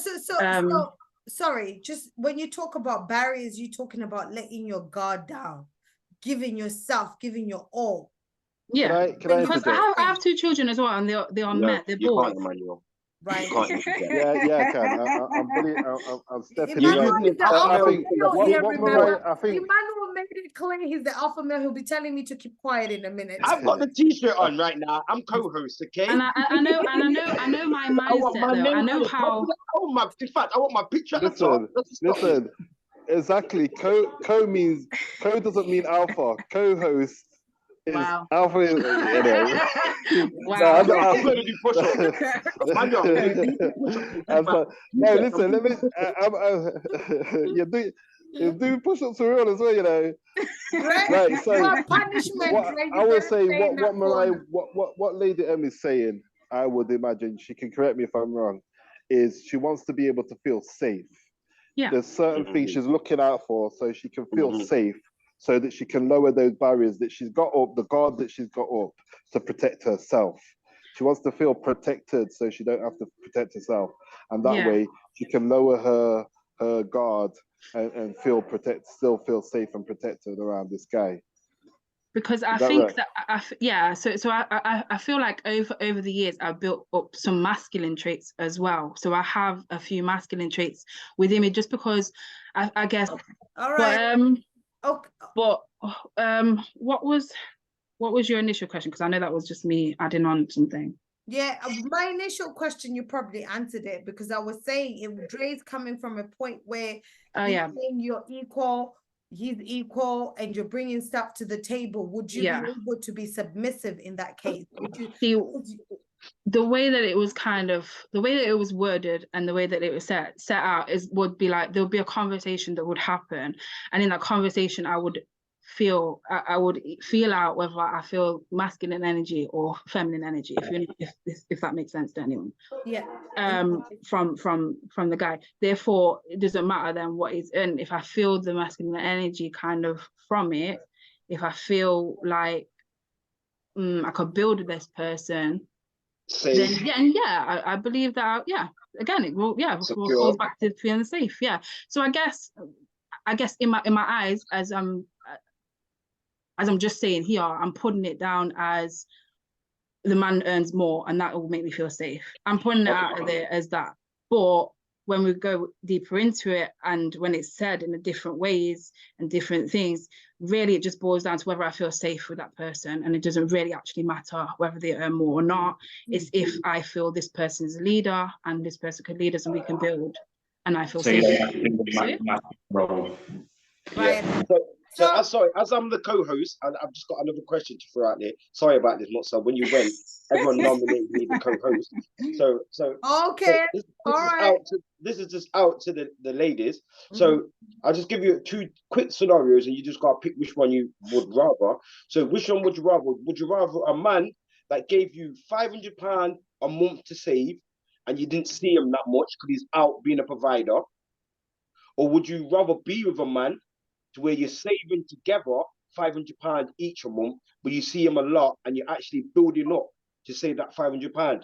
sorry, just when you talk about barriers, you're talking about letting your guard down, giving your all. Yeah, because I have 2 children as well, and they are met. They're boys. Right. I can. I'm stepping Emmanuel in. is the alpha male. I think Emmanuel made it clear he's the alpha male. He'll be telling me to keep quiet in a minute. I've got the t-shirt on right now. I'm co-host, okay? And I know my mindset. I know how. In fact, I want my picture. Listen. Exactly. Co doesn't mean alpha. Co-host Wow. Alpha is, you know. Wow. No, I'm gonna do push-ups. no, listen, let me. You do push-ups for real as well, you know. Right? Right, so What punishment, what Dre? I You would better say, stay in that what Mariah, corner. what Lady M is saying, I would imagine, she can correct me if I'm wrong, is she wants to be able to feel safe. Yeah. There's certain things she's looking out for so she can feel Mhm. safe, so that she can lower those barriers that she's got up, the guard that she's got up to protect herself. She wants to feel protected so she don't have to protect herself. And that Yeah. way she can lower her guard and feel still feel safe and protected around this guy. Because I Is that think right? that yeah, so I feel like over the years I've built up some masculine traits as well. So I have a few masculine traits within me, just because I guess. All right. But Okay. what was your initial question? Because I know that was just me adding on something. Yeah, my initial question, you probably answered it, because I was saying if Dre's coming from a point where Oh he's yeah, saying you're equal, he's equal, and you're bringing stuff to the table, would you Yeah. be able to be submissive in that case? Would you? see, the way that it was the way that it was worded and the way that it was set out would be like there would be a conversation that would happen, and in that conversation I would feel out whether I feel masculine energy or feminine energy, if that makes sense to anyone. Yeah. From the guy. Therefore, it doesn't matter then what is, and if I feel the masculine energy kind of from it, if I feel like I could build with this person, then I believe that again it will goes back to feeling safe. So I guess in my eyes, as I'm just saying here, I'm putting it down as the man earns more and that will make me feel safe. I'm putting it out there as that. But when we go deeper into it, and when it's said in a different ways and different things, really it just boils down to whether I feel safe with that person, and it doesn't really actually matter whether they earn more or not. It's if I feel this person is a leader and this person could lead us and we can build, and I feel safe. Right. So sorry, as I'm the co-host, and I've just got another question to throw out there. Sorry about this, Motsa. When you went, everyone nominated me the co-host. So okay. This is just out to the ladies. So I'll just give you 2 quick scenarios, and you just gotta pick which one you would rather. So which one would you rather? Would you rather a man that gave you £500 a month to save, and you didn't see him that much because he's out being a provider, or would you rather be with a man to where you're saving together £500 each a month, but you see him a lot and you're actually building up to save that £500?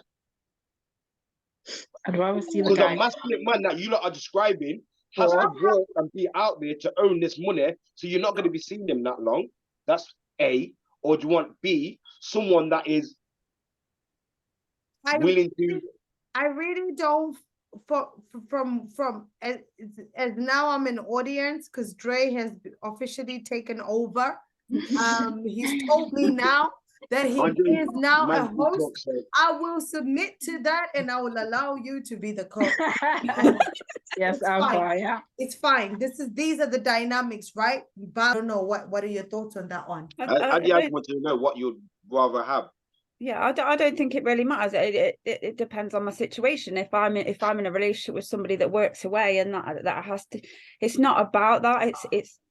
I'd rather see the Because guy. a masculine man that you lot are describing has to work and be out there to earn this money, so you're not going to be seeing him that long. That's A. Or do you want B, someone that is willing to? I really don't. From as now I'm in audience because Dre has officially taken over. He's told me now that he is now a host. I will submit to that, and I will allow you to be the co-host. Yes, yeah. It's fine. These are the dynamics, right? But I don't know what are your thoughts on that one? I want to know what you'd rather have. Yeah, I don't think it really matters. It depends on my situation. If I'm in a relationship with somebody that works away, and that has to, it's not about that.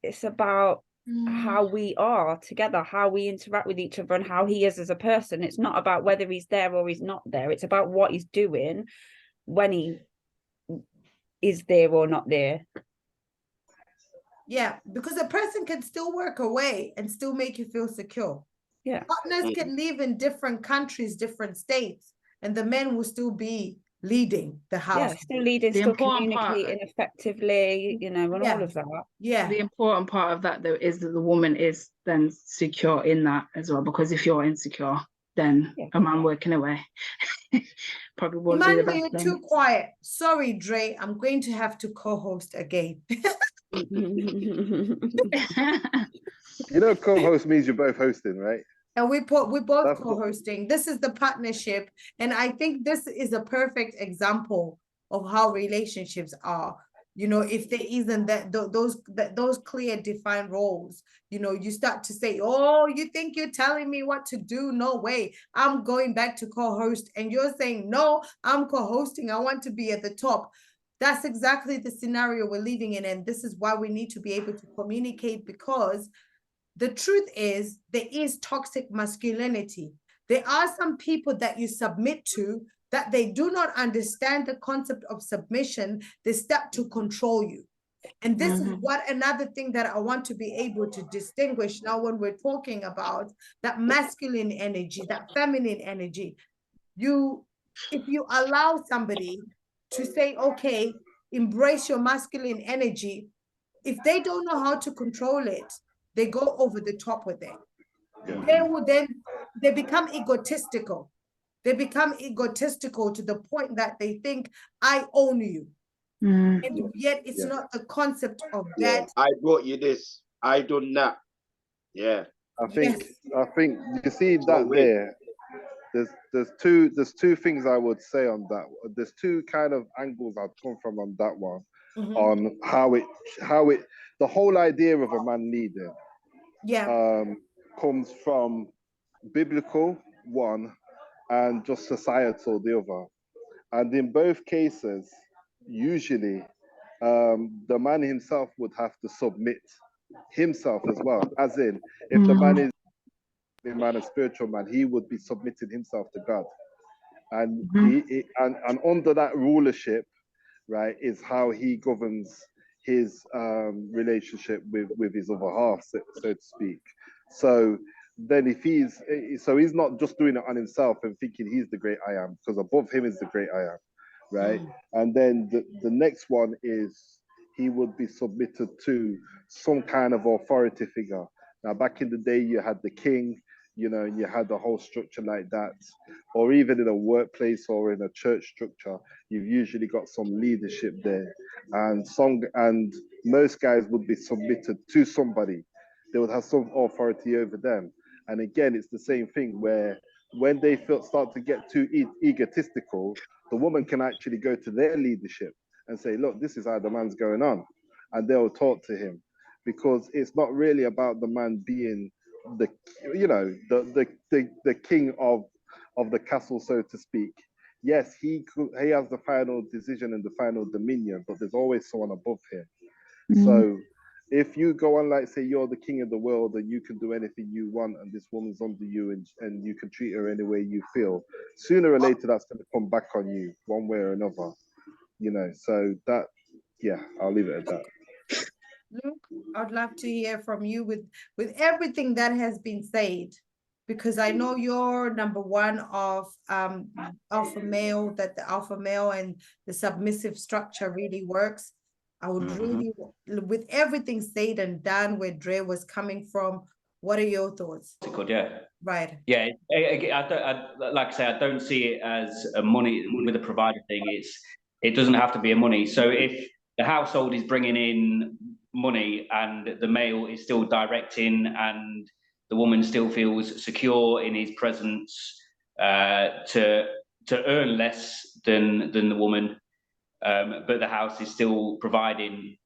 It's about how we are together, how we interact with each other, and how he is as a person. It's not about whether he's there or he's not there. It's about what he's doing when he is there or not there. Yeah, because a person can still work away and still make you feel secure. Yeah, partners can live in different countries, different states, and the men will still be leading the house. Yeah, still leading, still communicating effectively, and all of that. Yeah. The important part of that, though, is that the woman is then secure in that as well. Because if you're insecure, then a man working away probably won't be the best you're thing. too quiet. Sorry, Dre. I'm going to have to co-host again. Co-host means you're both hosting, right? And we're both co-hosting. This is the partnership. And I think this is a perfect example of how relationships are. You know, if there isn't those clear defined roles, you know, you start to say, oh, you think you're telling me what to do? No way, I'm going back to co-host. And you're saying, no, I'm co-hosting, I want to be at the top. That's exactly the scenario we're living in. And this is why we need to be able to communicate, because the truth is there is toxic masculinity. There are some people that you submit to that they do not understand the concept of submission. They start to control you. And this is what another thing that I want to be able to distinguish now when we're talking about that masculine energy, that feminine energy. If you allow somebody to say, okay, embrace your masculine energy, if they don't know how to control it, they go over the top with it. Yeah. They become egotistical. They become egotistical to the point that they think, I own you. And yet it's not the concept of that. I brought you this, I done that. Yeah. I think you see that there. There's two things I would say on that. There's two kind of angles I'd come from on that one, on how it the whole idea of a man leading comes from biblical one and just societal the other. And in both cases, usually the man himself would have to submit himself as well. As in, if the man is a spiritual man, he would be submitting himself to God. And and under that rulership, right, is how he governs his relationship with his other half, so to speak. So then he's not just doing it on himself and thinking he's the great I am, because above him is the great I am, right? And then the next one is he would be submitted to some kind of authority figure. Now, back in the day, you had the king, you know, you had the whole structure like that, or even in a workplace or in a church structure, you've usually got some leadership there, and most guys would be submitted to somebody. They would have some authority over them. And again, it's the same thing where when they start to get too egotistical, the woman can actually go to their leadership and say, look, this is how the man's going on. And they'll talk to him, because it's not really about the man being the king of the castle, so to speak. Yes, he has the final decision and the final dominion, but there's always someone above him. So if you go on like say you're the king of the world and you can do anything you want and this woman's under you and you can treat her any way you feel, sooner or later that's going to come back on you one way or another, you know. So that, yeah, I'll leave it at that. Luke, I'd love to hear from you with everything that has been said, because I know you're number one of alpha male, that the alpha male and the submissive structure really works. I would really, with everything said and done, where Dre was coming from, what are your thoughts? Yeah. Right. Yeah, like I say, I don't see it as a money with a provider thing. It doesn't have to be a money. So if the household is bringing in money and the male is still directing and the woman still feels secure in his presence to earn less than the woman, but the house is still providing,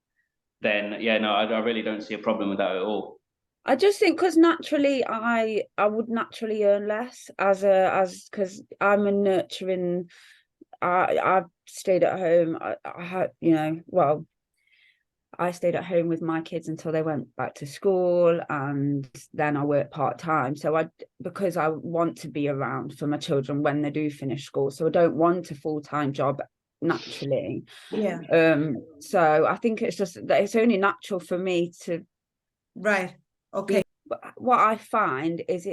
then yeah, no, I really don't see a problem with that at all. I just think because naturally I would naturally earn less because I'm a nurturing. I've stayed at home. I had, you know, well, I stayed at home with my kids until they went back to school, and then I worked part-time. So because I want to be around for my children when they do finish school. So I don't want a full-time job naturally. Yeah. So I think it's just that it's only natural for me to. Right. Okay. What I find is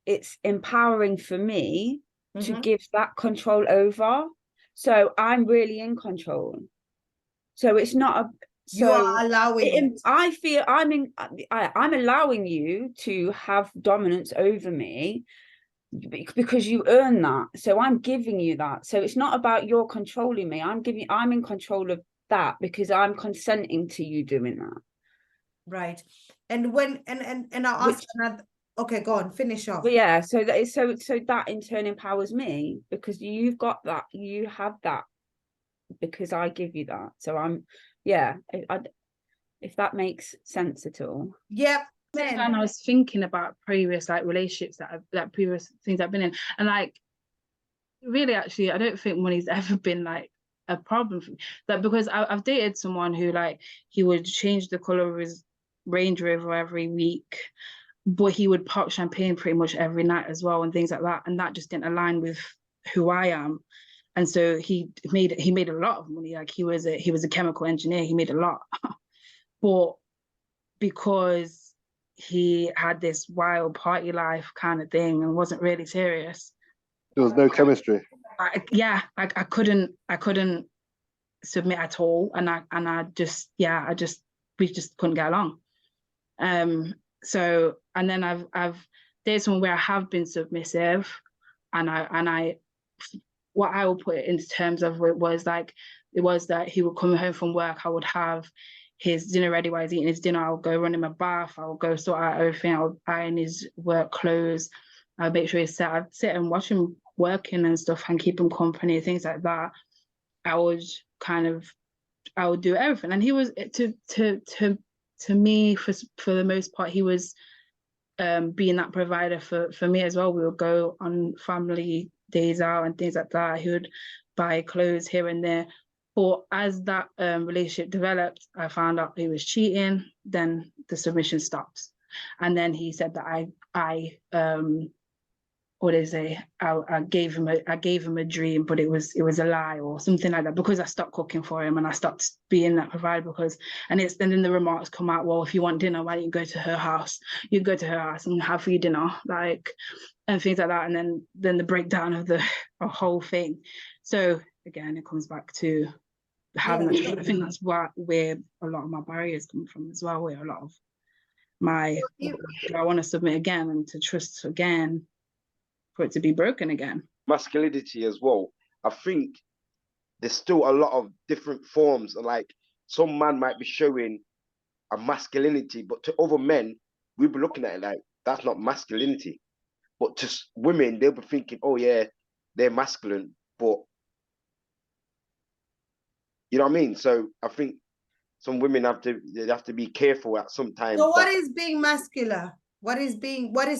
it's empowering for me to give that control over. So I'm really in control. So it's not a. So you are allowing I feel I'm allowing you to have dominance over me because you earn that. So I'm giving you that. So it's not about you're controlling me. I'm in control of that because I'm consenting to you doing that. Right. And when and I'll ask another. Okay, go on, finish off. But yeah, so that in turn empowers me because you've got that, you have that because I give you that. So I'm, yeah, if that makes sense at all. Yep. And I was thinking about previous like relationships that previous things I've been in, and like really actually I don't think money's ever been like a problem for me. That because I've dated someone who like he would change the color of his Range Rover every week, but he would pop champagne pretty much every night as well and things like that, and that just didn't align with who I am. And so he made a lot of money. Like he was a chemical engineer. He made a lot, but because he had this wild party life kind of thing and wasn't really serious. There was no chemistry. I couldn't submit at all, and we just couldn't get along. So and then I've dated someone where I have been submissive, and I what I will put it into terms of it was that he would come home from work, I would have his dinner ready while he's eating his dinner. I'll go run him a bath. I'll go sort out everything. I'll iron his work clothes. I'll make sure he's set. I'd sit and watch him working and stuff and keep him company, things like that. I would do everything. And he was to me for the most part, he was being that provider for me as well. We would go on family days out and things like that. He would buy clothes here and there. But as that relationship developed, I found out he was cheating. Then the submission stops, and then he said that I gave him a dream, but it was a lie or something like that, because I stopped cooking for him and I stopped being that provider. And then the remarks come out, well, if you want dinner, why don't you go to her house? You go to her house and have for your dinner, like, and things like that. And then the breakdown of the whole thing. So again, it comes back to having that. I think that's where a lot of my barriers come from as well, where a lot of my I want to submit again and to trust again for it to be broken again. Masculinity as well. I think there's still a lot of different forms. Like some man might be showing a masculinity, but to other men, we'll be looking at it like that's not masculinity. But to women, they'll be thinking, oh yeah, they're masculine, but you know what I mean? So I think some women have to be careful at some time. So what is being masculine? What is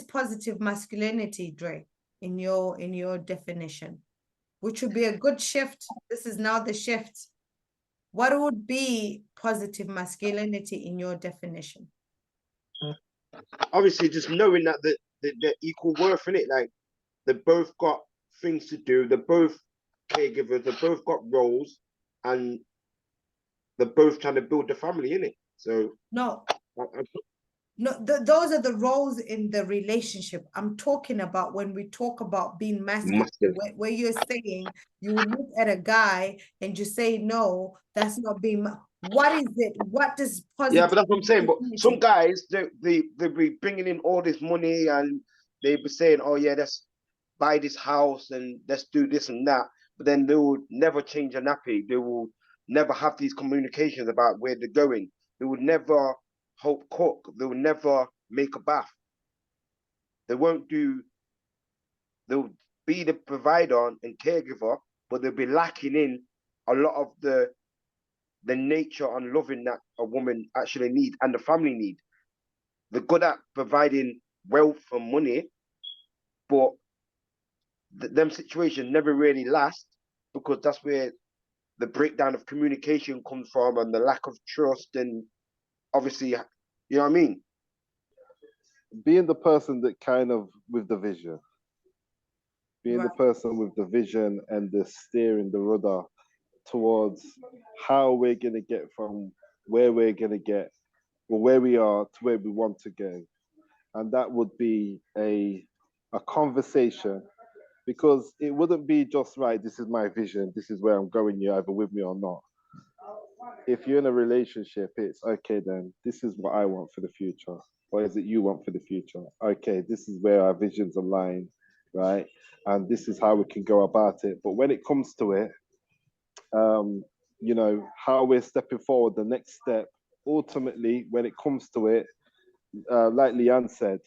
positive masculinity, Dre, in your definition? Which would be a good shift. This is now the shift. What would be positive masculinity in your definition? Obviously, just knowing that they're equal worth in it. Like they both got things to do. They're both caregivers. They both got roles, and they're both trying to build the family in it. So no, those are the roles in the relationship. I'm talking about when we talk about being masculine, where you're saying you would look at a guy and just say, no, that's not being. What is it? What does positive? Yeah, but that's what I'm saying. But some guys, they be bringing in all this money and they be saying, oh yeah, let's buy this house and let's do this and that. But then they will never change a nappy. They will never have these communications about where they're going. They would never cook. They will never make a bath. They won't do. They'll be the provider and caregiver, but they'll be lacking in a lot of the nature and loving that a woman actually needs and the family need. They're good at providing wealth and money, but them situations never really last, because that's where the breakdown of communication comes from and the lack of trust. And obviously, you know what I mean? Being the person that kind of with the vision. Being the person with the vision and the steering the rudder towards how we're going to get from where we're going to get, or where we are to where we want to go. And that would be a conversation, because it wouldn't be just, right, this is my vision, this is where I'm going, you're either with me or not. If you're in a relationship, it's okay, then this is what I want for the future. What is it you want for the future? Okay, this is where our visions align, right? And this is how we can go about it. But when it comes to it, you know, how we're stepping forward, the next step, ultimately, when it comes to it, like Leanne said,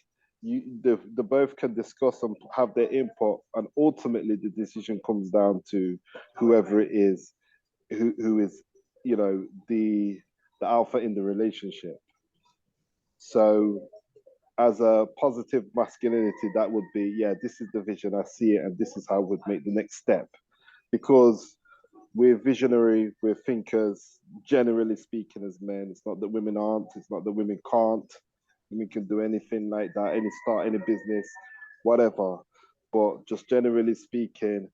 the both can discuss and have their input, and ultimately the decision comes down to whoever it is who is, you know, the alpha in the relationship. So as a positive masculinity, that would be, yeah, this is the vision, I see it, and this is how we'd make the next step. Because we're visionary, we're thinkers, generally speaking, as men. It's not that women aren't, it's not that women can't. Women can do anything like that, start any business, whatever. But just generally speaking,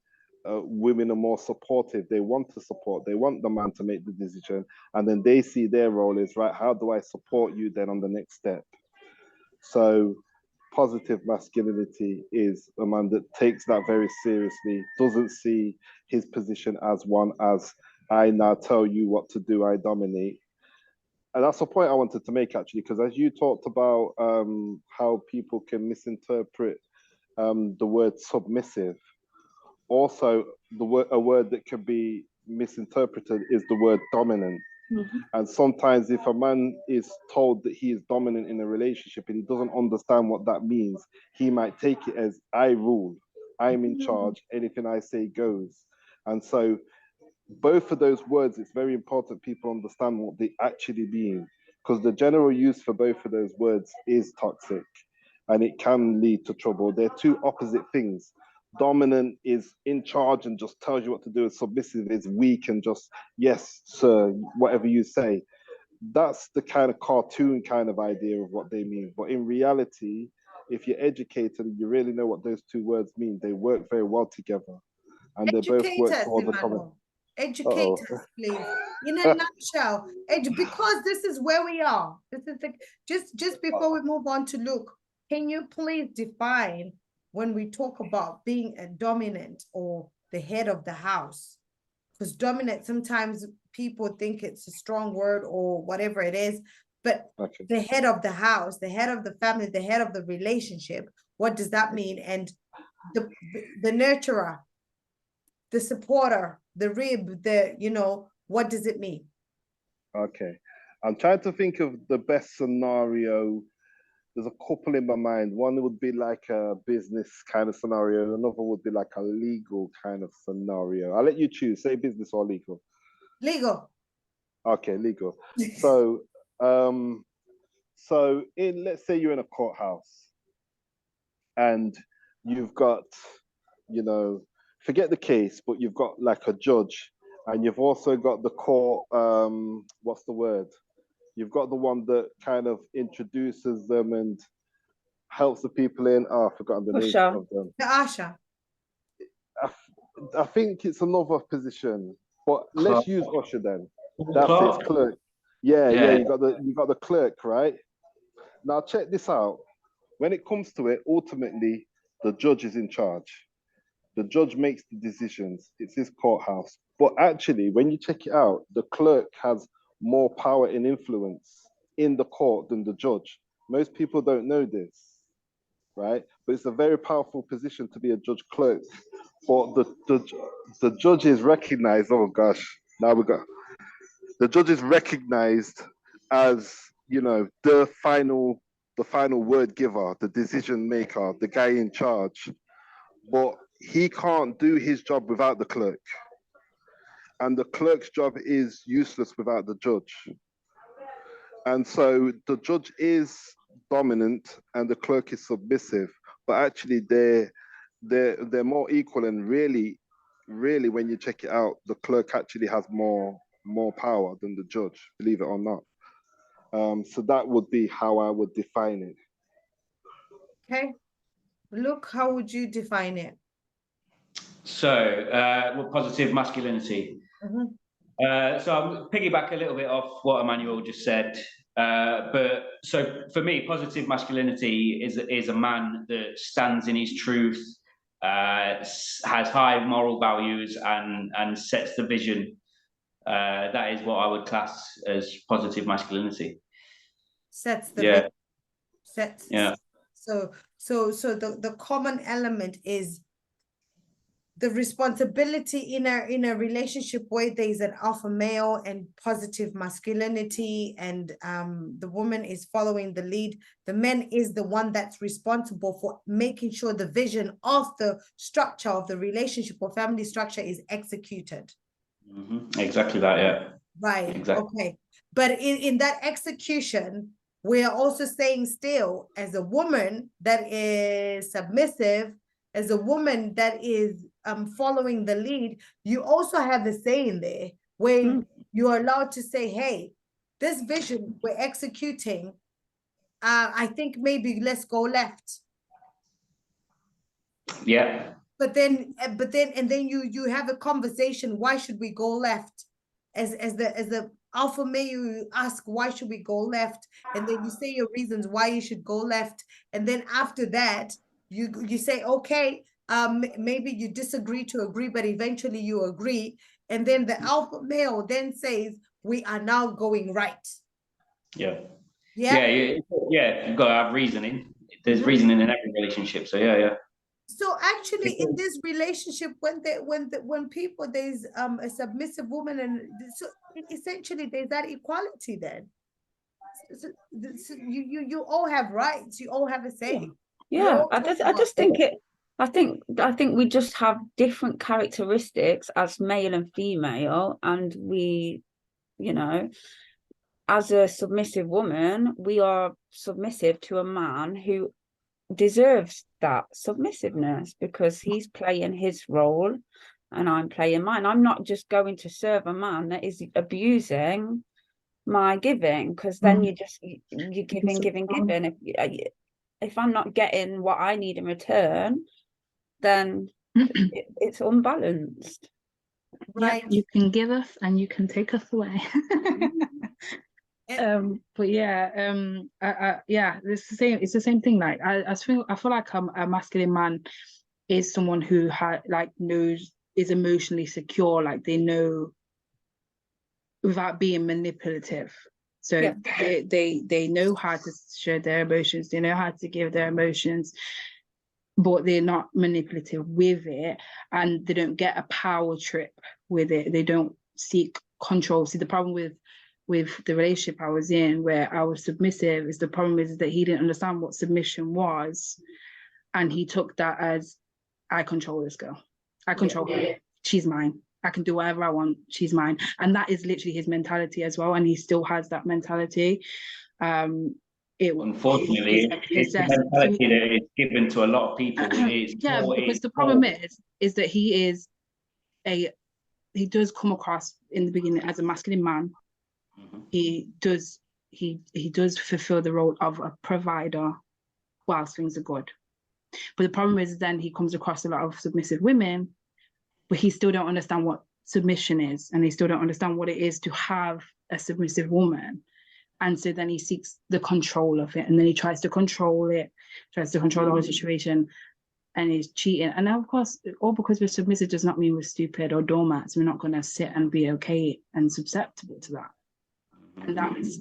women are more supportive. They want to support, they want the man to make the decision. And then they see their role is, right, how do I support you then on the next step? So positive masculinity is a man that takes that very seriously, doesn't see his position as one as I now tell you what to do, I dominate. And that's a point I wanted to make, actually, because as you talked about how people can misinterpret the word submissive, also a word that can be misinterpreted is the word dominant. Mhm. And sometimes if a man is told that he is dominant in a relationship and he doesn't understand what that means, he might take it as I rule, I'm in charge, anything I say goes. And so both of those words, it's very important people understand what they actually mean, because the general use for both of those words is toxic and it can lead to trouble. They're two opposite things. Dominant is in charge and just tells you what to do, and submissive is weak and just, yes, sir, whatever you say. That's the kind of cartoon kind of idea of what they mean. But in reality, if you're educated and you really know what those two words mean, they work very well together. And they both work Educate us, towards the common. Emmanuel. Educate us, please. In a nutshell, because this is where we are. This is the, just before we move on to Luke, can you please define when we talk about being a dominant or the head of the house? Because dominant, sometimes people think it's a strong word or whatever it is, but Okay. the head of the house, the head of the family, the head of the relationship, what does that mean? And the nurturer, the supporter, the rib, what does it mean? Okay. I'm trying to think of the best scenario. There's a couple in my mind. One would be like a business kind of scenario. Another would be like a legal kind of scenario. I'll let you choose. Say business or legal. Legal. Okay, legal. So, let's say you're in a courthouse and you've got, forget the case, but you've got like a judge and you've also got the court, what's the word? You've got the one that kind of introduces them and helps the people in. Oh, I've forgotten the name of them. The usher. I think it's another position, but let's use usher then. That's it, clerk. Yeah, you got the clerk, right? Now check this out. When it comes to it, ultimately the judge is in charge. The judge makes the decisions. It's his courthouse. But actually, when you check it out, the clerk has more power and influence in the court than the judge. Most people don't know this, right? But it's a very powerful position to be a judge clerk. But the judge is recognized. Oh gosh, now the judge is recognized as, the final word giver, the decision maker, the guy in charge. But he can't do his job without the clerk. And the clerk's job is useless without the judge. And so the judge is dominant and the clerk is submissive, but actually they're more equal. And really, when you check it out, the clerk actually has more power than the judge, believe it or not. So that would be how I would define it. Okay. Look, how would you define it? So, positive masculinity. Mm-hmm. So I'll piggyback a little bit off what Emmanuel just said. But so for me, positive masculinity is a man that stands in his truth, has high moral values, and sets the vision. That is what I would class as positive masculinity. Sets the vision. Sets. Yeah. So the common element is the responsibility in a relationship where there is an alpha male and positive masculinity, and the woman is following the lead. The man is the one that's responsible for making sure the vision of the structure of the relationship or family structure is executed. Exactly that, yeah. Right, Exactly. okay. But in that execution, we're also saying still, as a woman that is submissive, as a woman that is following the lead, you also have the say in there where you're allowed to say, hey, this vision we're executing, I think maybe let's go left. Yeah. But then you have a conversation, why should we go left? As the alpha male, you ask, why should we go left? And then you say your reasons why you should go left. And then after that, you say, okay, maybe you disagree to agree, but eventually you agree. And then the alpha male then says, we are now going right. Yeah. Yeah. Yeah, you've got to have reasoning. There's reasoning in every relationship. So yeah. So actually, in this relationship, when people, there's a submissive woman, and so essentially there's that equality then. So you all have rights. You all have a say. Yeah, I just think it. I think we just have different characteristics as male and female, and we, you know, as a submissive woman, we are submissive to a man who deserves that submissiveness because he's playing his role and I'm playing mine. I'm not just going to serve a man that is abusing my giving, because then you're giving. If I'm not getting what I need in return, then it's unbalanced. Right. Yep, you can give us and you can take us away. But yeah, it's the same thing. Like I feel like a masculine man is someone who is emotionally secure, like they know without being manipulative. So they know how to share their emotions, they know how to give their emotions, but they're not manipulative with it, and they don't get a power trip with it. They don't seek control. See, the problem with the relationship I was in, where I was submissive, is the problem is that he didn't understand what submission was, and he took that as, I control this girl, I control her, she's mine, I can do whatever I want, she's mine. And that is literally his mentality as well, and he still has that mentality. Unfortunately, it's the mentality that is given to a lot of people. Because the problem is that he does come across in the beginning as a masculine man. He does fulfill the role of a provider whilst things are good. But the problem is then he comes across a lot of submissive women, but he still don't understand what submission is, and he still don't understand what it is to have a submissive woman. And so then he seeks the control of it, and then he tries to control it, tries to control the whole situation, and he's cheating. And of course, all because we're submissive does not mean we're stupid or doormats. We're not going to sit and be okay and susceptible to that. And that's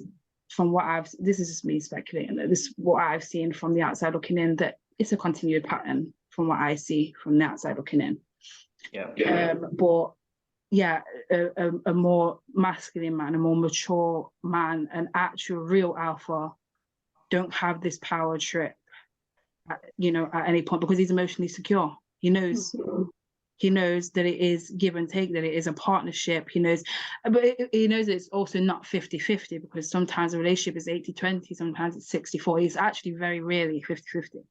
from what this is just me speculating, this is what I've seen from the outside looking in, that it's a continued pattern from what I see from the outside looking in. But yeah, a more masculine man, a more mature man, an actual real alpha, don't have this power trip, at any point, because he's emotionally secure. He knows that it is give and take, that it is a partnership. He knows it's also not 50-50, because sometimes a relationship is 80-20, sometimes it's 60-40. It's actually very rarely 50-50.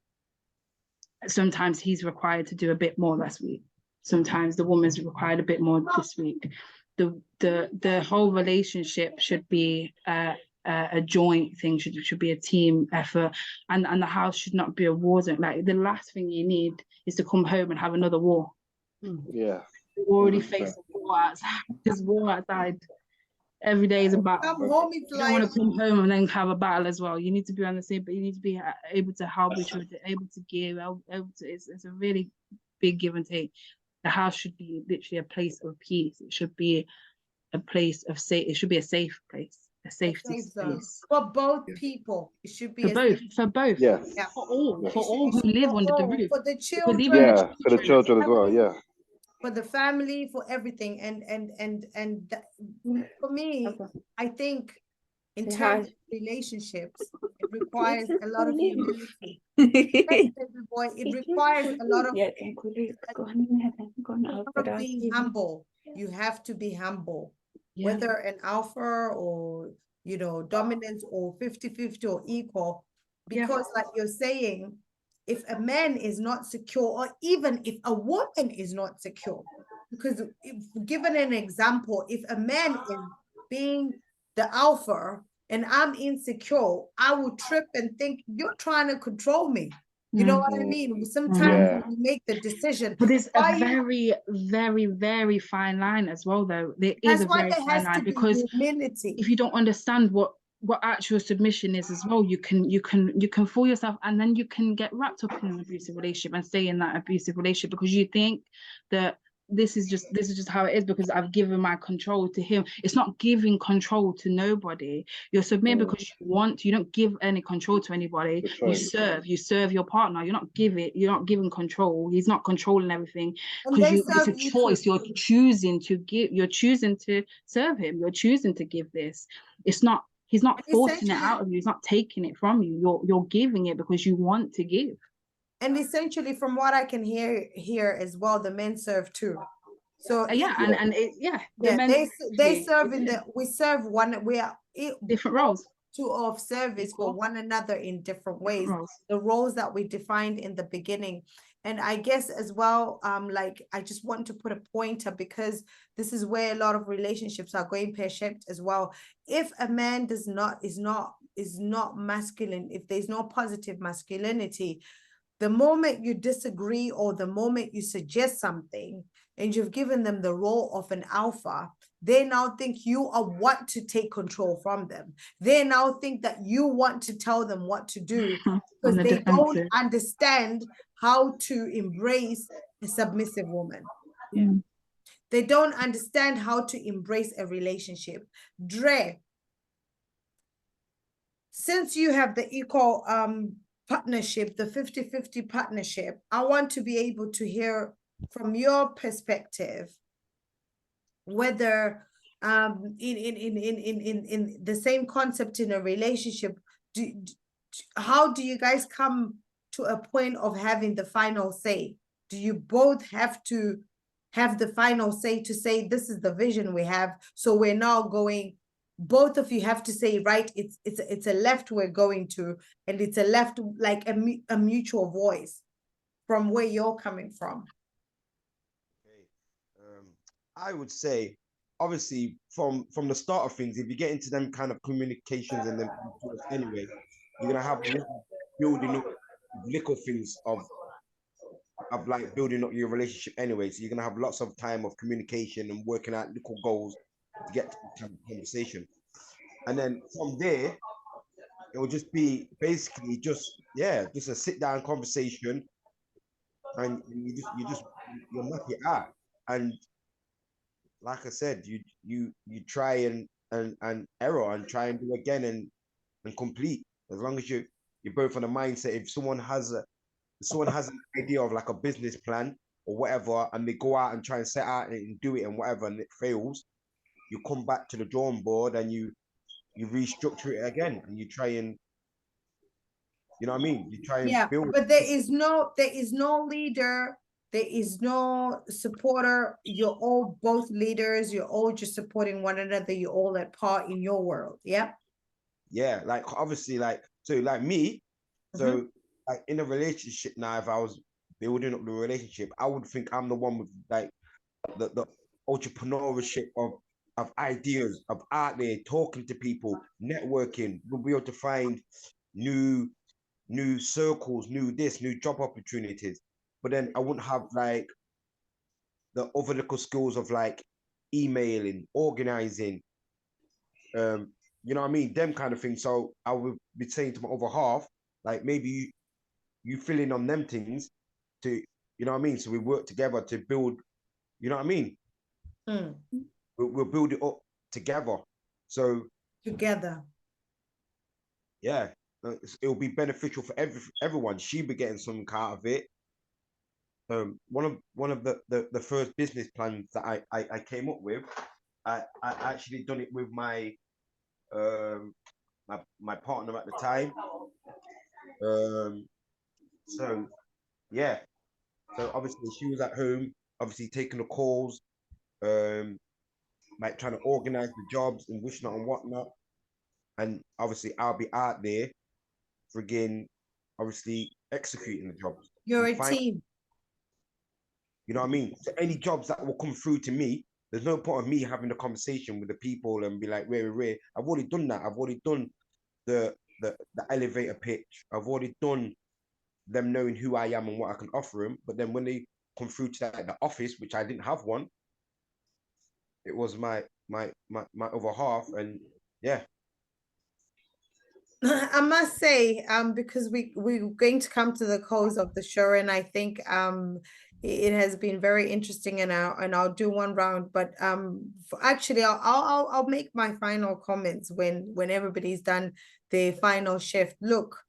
Sometimes he's required to do a bit more last week. Sometimes the woman's required a bit more this week. The whole relationship should be a joint thing, should be a team effort, and the house should not be a war zone. Like, the last thing you need is to come home and have another war. Yeah, We're already facing war outside. There's war outside. Every day is a battle. Come home, it's you don't want to come home and then have a battle as well. You need to be on the same, but you need to be able to help each other, able to give, it's a really big give and take. The house should be literally a place of peace. It should be a place of safe. It should be a safe place, a safety space for both people. It should be for both. Yes. Yeah. For all who live under the roof. For the children. Yeah, for the children as well. Yeah. For the family, for everything, and for me, I think in It terms has. of relationships, it requires a lot of Luke. humility. Yes, baby boy, it It's requires a lot of Yeah, Uncle Luke. Go on in there then. Go on, a I'll lot go of down. being humble. You have to be humble, Yeah. whether an alpha or, you know, dominance or 50-50 or equal, Yeah. because like you're saying, if a man is not secure, or even if a woman is not secure, because if, given an example, if a man is being the alpha and I'm insecure, I will trip and think you're trying to control me. You know what I mean? Sometimes Yeah. when you make the decision, But there's a why you very, very, very fine line as well, though. There is that's a why very there fine has to line, be because humility. if you don't understand what actual submission is as well, you can fool yourself, and then you can get wrapped up in an abusive relationship and stay in that abusive relationship because you think that this is just how it is because I've given my control to him. It's not giving control to nobody. You're submitting because you don't give any control to anybody. You serve your partner. You're not giving control. He's not controlling everything And because they it's a serve you choice. too. You're choosing to serve him. You're choosing to give this. It's not, he's not forcing it out of you. He's not taking it from you. You're giving it because you want to give. And essentially, from what I can hear here as well, the men serve too. So Yeah, and it, yeah, the yeah, men they serve in the we serve one we are different roles. to of service for Equal. one another in different ways. Roles. The roles that we defined in the beginning. And I guess as well, like I just want to put a pointer because this is where a lot of relationships are going pear-shaped as well. If a man is not masculine, if there's no positive masculinity, the moment you disagree or the moment you suggest something and you've given them the role of an alpha, they now think you are what to take control from them. They now think that you want to tell them what to do because they don't understand how to embrace a submissive woman. Yeah. They don't understand how to embrace a relationship. Dre, since you have the equal partnership, the 50-50 partnership, I want to be able to hear from your perspective whether in the same concept in a relationship, how do you guys come to a point of having the final say? Do you both have to have the final say to say this is the vision we have, so we're now going, both of you have to say, right, it's a left we're going to, and it's a left, like a mutual voice from where you're coming from? I would say, obviously, from the start of things, if you get into them kind of communications and then anyway, you're gonna have building up little things of like building up your relationship anyway. So you're gonna have lots of time of communication and working out little goals to get to the conversation. And then from there, it will just be basically just a sit down conversation, and you map it out. And like I said, you try and error and try and do again and complete. As long as you're both on the mindset. If someone has an idea of like a business plan or whatever, and they go out and try and set out and do it and whatever, and it fails, you come back to the drawing board and you restructure it again, and you try and, you know what I mean? You try and build. But there is no leader, there is no supporter. You're all both leaders, you're all just supporting one another, you're all at part in your world. Yeah, like obviously, like, so like me, so like in a relationship now, if I was building up the relationship, I would think I'm the one with like the entrepreneurship of ideas, of out there talking to people, networking. We'll be able to find new circles, new job opportunities. But then I wouldn't have like the other little skills of like emailing, organizing, you know what I mean? Them kind of things. So I would be saying to my other half, like, maybe you fill in on them things to, you know what I mean? So we work together to build, you know what I mean? We'll build it up together. So together. Yeah, it'll be beneficial for everyone. She'll be getting something out of it. One of the first business plans that I came up with, I actually done it with my my partner at the time. So yeah, so obviously she was at home, obviously taking the calls, like trying to organize the jobs and whatnot and whatnot. And obviously I'll be out there friggin' obviously executing the jobs. You're a and find- team. You know what I mean? So any jobs that will come through to me, there's no point of me having the conversation with the people and be like, where. I've already done that. I've already done the elevator pitch. I've already done them knowing who I am and what I can offer them. But then when they come through to the office, which I didn't have one, it was my other half, and yeah. I must say, because we're going to come to the close of the show, and I think it has been very interesting, and I'll do one round, but actually I'll make my final comments when everybody's done the final shift. Look,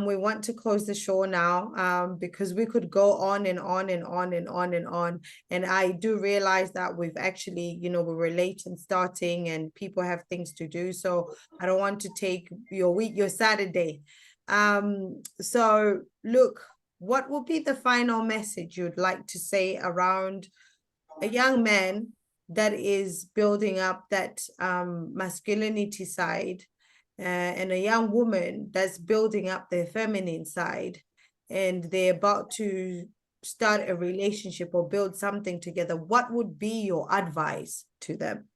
we want to close the show now, because we could go on and on and on and on and on. And I do realize that we've actually, we're late in starting and people have things to do. So I don't want to take your week, your Saturday. So look, what will be the final message you'd like to say around a young man that is building up that masculinity side, and a young woman that's building up their feminine side, and they're about to start a relationship or build something together? What would be your advice to them?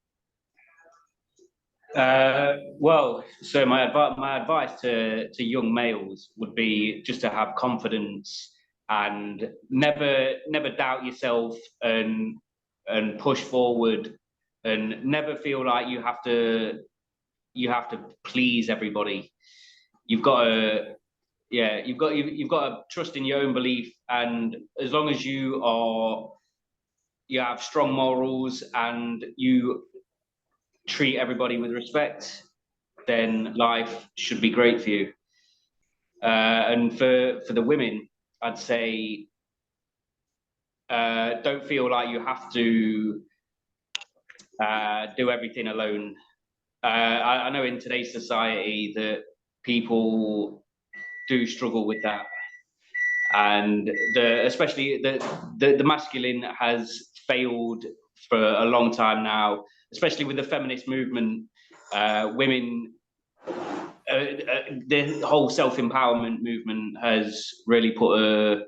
Well, so my advice to young males would be just to have confidence and never doubt yourself, and push forward, and never feel like you have to please everybody. You've got to trust in your own belief, and as long as you have strong morals and you treat everybody with respect, then life should be great for you. And for the women, I'd say don't feel like you have to do everything alone. I know in today's society that people do struggle with that, and especially the masculine has failed for a long time now, especially with the feminist movement. Women, the whole self-empowerment movement has really put a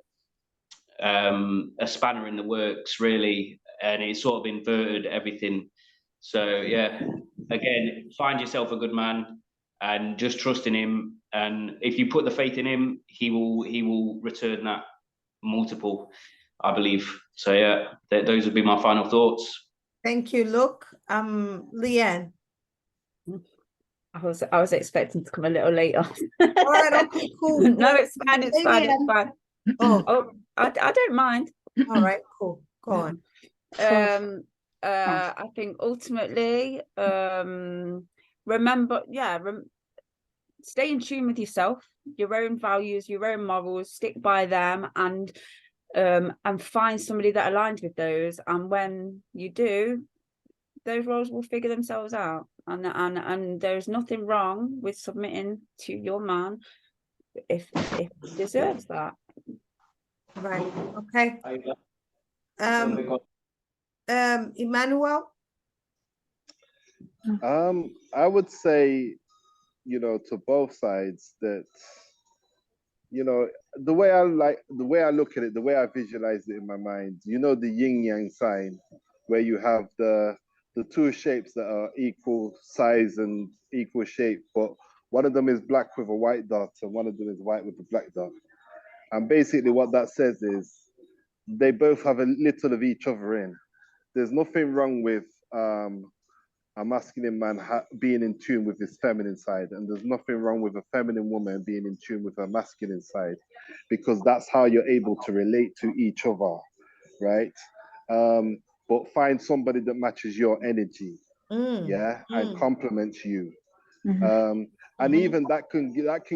spanner in the works, really, and it's sort of inverted everything. So yeah, again, find yourself a good man and just trust in him. And if you put the faith in him, he will return that multiple, I believe. So yeah, those would be my final thoughts. Thank you. Look, Leanne. I was expecting to come a little later. All right, okay, cool. No, it's fine. It's fine. It's fine. Oh, I don't mind. all right, cool. Go on. I think ultimately, remember, stay in tune with yourself, your own values, your own morals, stick by them, and find somebody that aligns with those. And when you do, those roles will figure themselves out. And there's nothing wrong with submitting to your man if he deserves that. Right. Okay. Emmanuel. I would say, to both sides that, the way I look at it, the way I visualize it in my mind, the yin yang sign, where you have the two shapes that are equal size and equal shape, but one of them is black with a white dot and one of them is white with a black dot. And basically what that says is they both have a little of each other in. There's nothing wrong with a masculine man being in tune with his feminine side, and there's nothing wrong with a feminine woman being in tune with her masculine side, because that's how you're able to relate to each other, right? But find somebody that matches your energy, and complements you. And even that can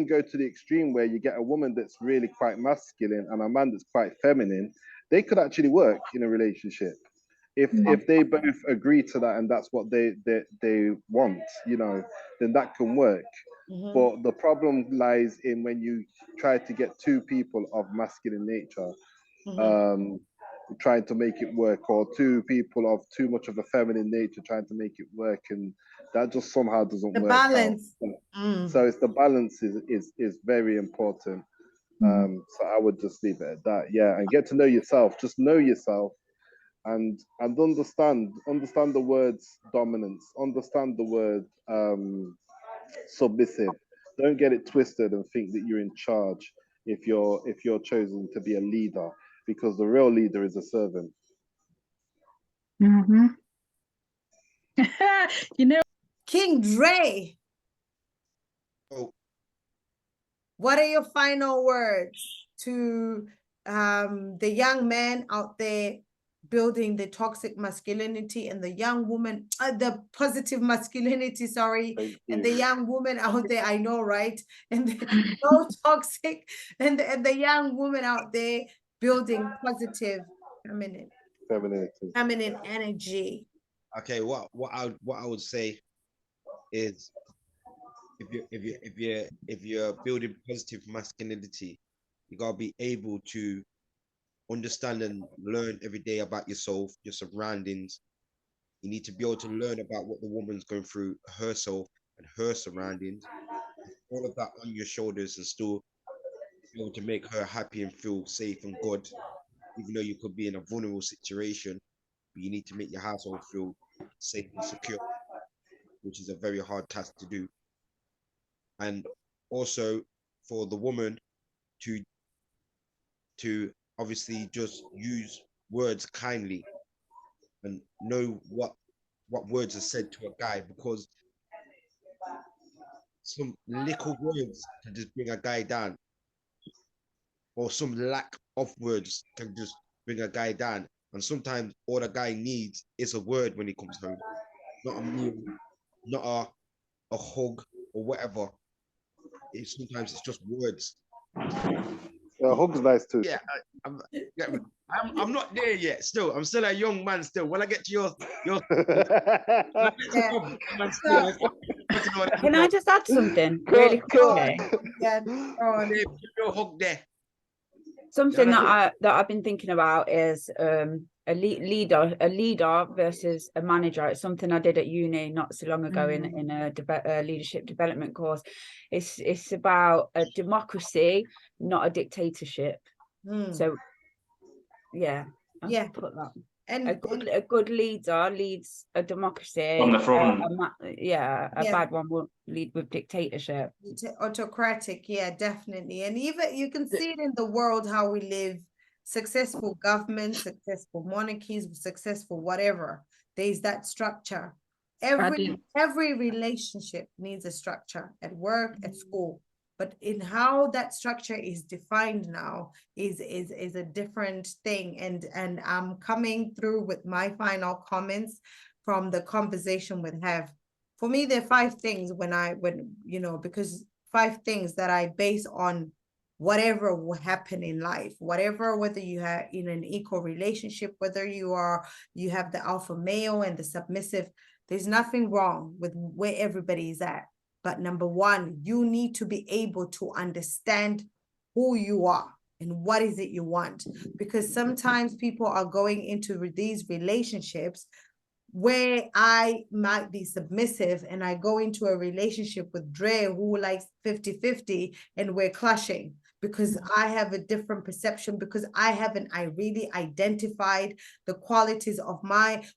go to the extreme where you get a woman that's really quite masculine and a man that's quite feminine. They could actually work in a relationship. If they both agree to that and that's what they want, you know, then that can work. Mhm. But the problem lies in when you try to get two people of masculine nature Mhm. trying to make it work, or two people of too much of a feminine nature trying to make it work, and that just somehow doesn't The work out. balance. So it's the balance is very important. So I would just leave it at that. Yeah, and get to know yourself. Just know yourself, and understand the words dominance. Understand the word submissive. Don't get it twisted and think that you're in charge if you're chosen to be a leader, because the real leader is a servant. You know, King Dre, Oh, what are your final words to the young man out there building the toxic masculinity, and the young woman, the positive masculinity, sorry, Thank and you. the young woman out there, I know, right? And the no toxic, and the young woman out there building positive Femininity. feminine energy. okay. What I would say is, if you're building positive masculinity, you gotta be able to understand and learn every day about yourself, your surroundings. You need to be able to learn about what the woman's going through herself and her surroundings. All of that on your shoulders, and still be able to make her happy and feel safe and good, even though you could be in a vulnerable situation. But you need to make your household feel safe and secure, which is a very hard task to do. And also for the woman to obviously just use words kindly and know what words are said to a guy, because some little words can just bring a guy down, or some lack of words can just bring a guy down. And sometimes all a guy needs is a word when he comes home, not a meal, not a hug or whatever. Sometimes it's just words. Hug's nice too. Yeah, I'm not there yet. Still, I'm still a young man. Still, when I get to your Can I just add something Cut, really cut. quickly? Yeah, go on. your hug there? Something Yeah, that I've been thinking about is a leader versus a manager. It's something I did at uni not so long ago in a leadership development course. It's about a democracy, not a dictatorship. So yeah, I'll Yeah. put that. And A good leader leads a democracy. On the front. A Yeah. bad one will lead with dictatorship. autocratic, yeah, definitely. And even you can see it in the world how we live. Successful governments, successful monarchies, successful whatever. There's that structure. Every relationship needs a structure, at work, at school. But in how that structure is defined now is a different thing. And I'm coming through with my final comments from the conversation with Have. For me, there are 5 things because 5 things that I base on whatever will happen in life, whether you have in an equal relationship, whether you have the alpha male and the submissive, there's nothing wrong with where everybody is at. But number 1, you need to be able to understand who you are and what is it you want. Because sometimes people are going into these relationships where I might be submissive and I go into a relationship with Dre who likes 50-50 and we're clashing because I have a different perception, because I really identified the qualities of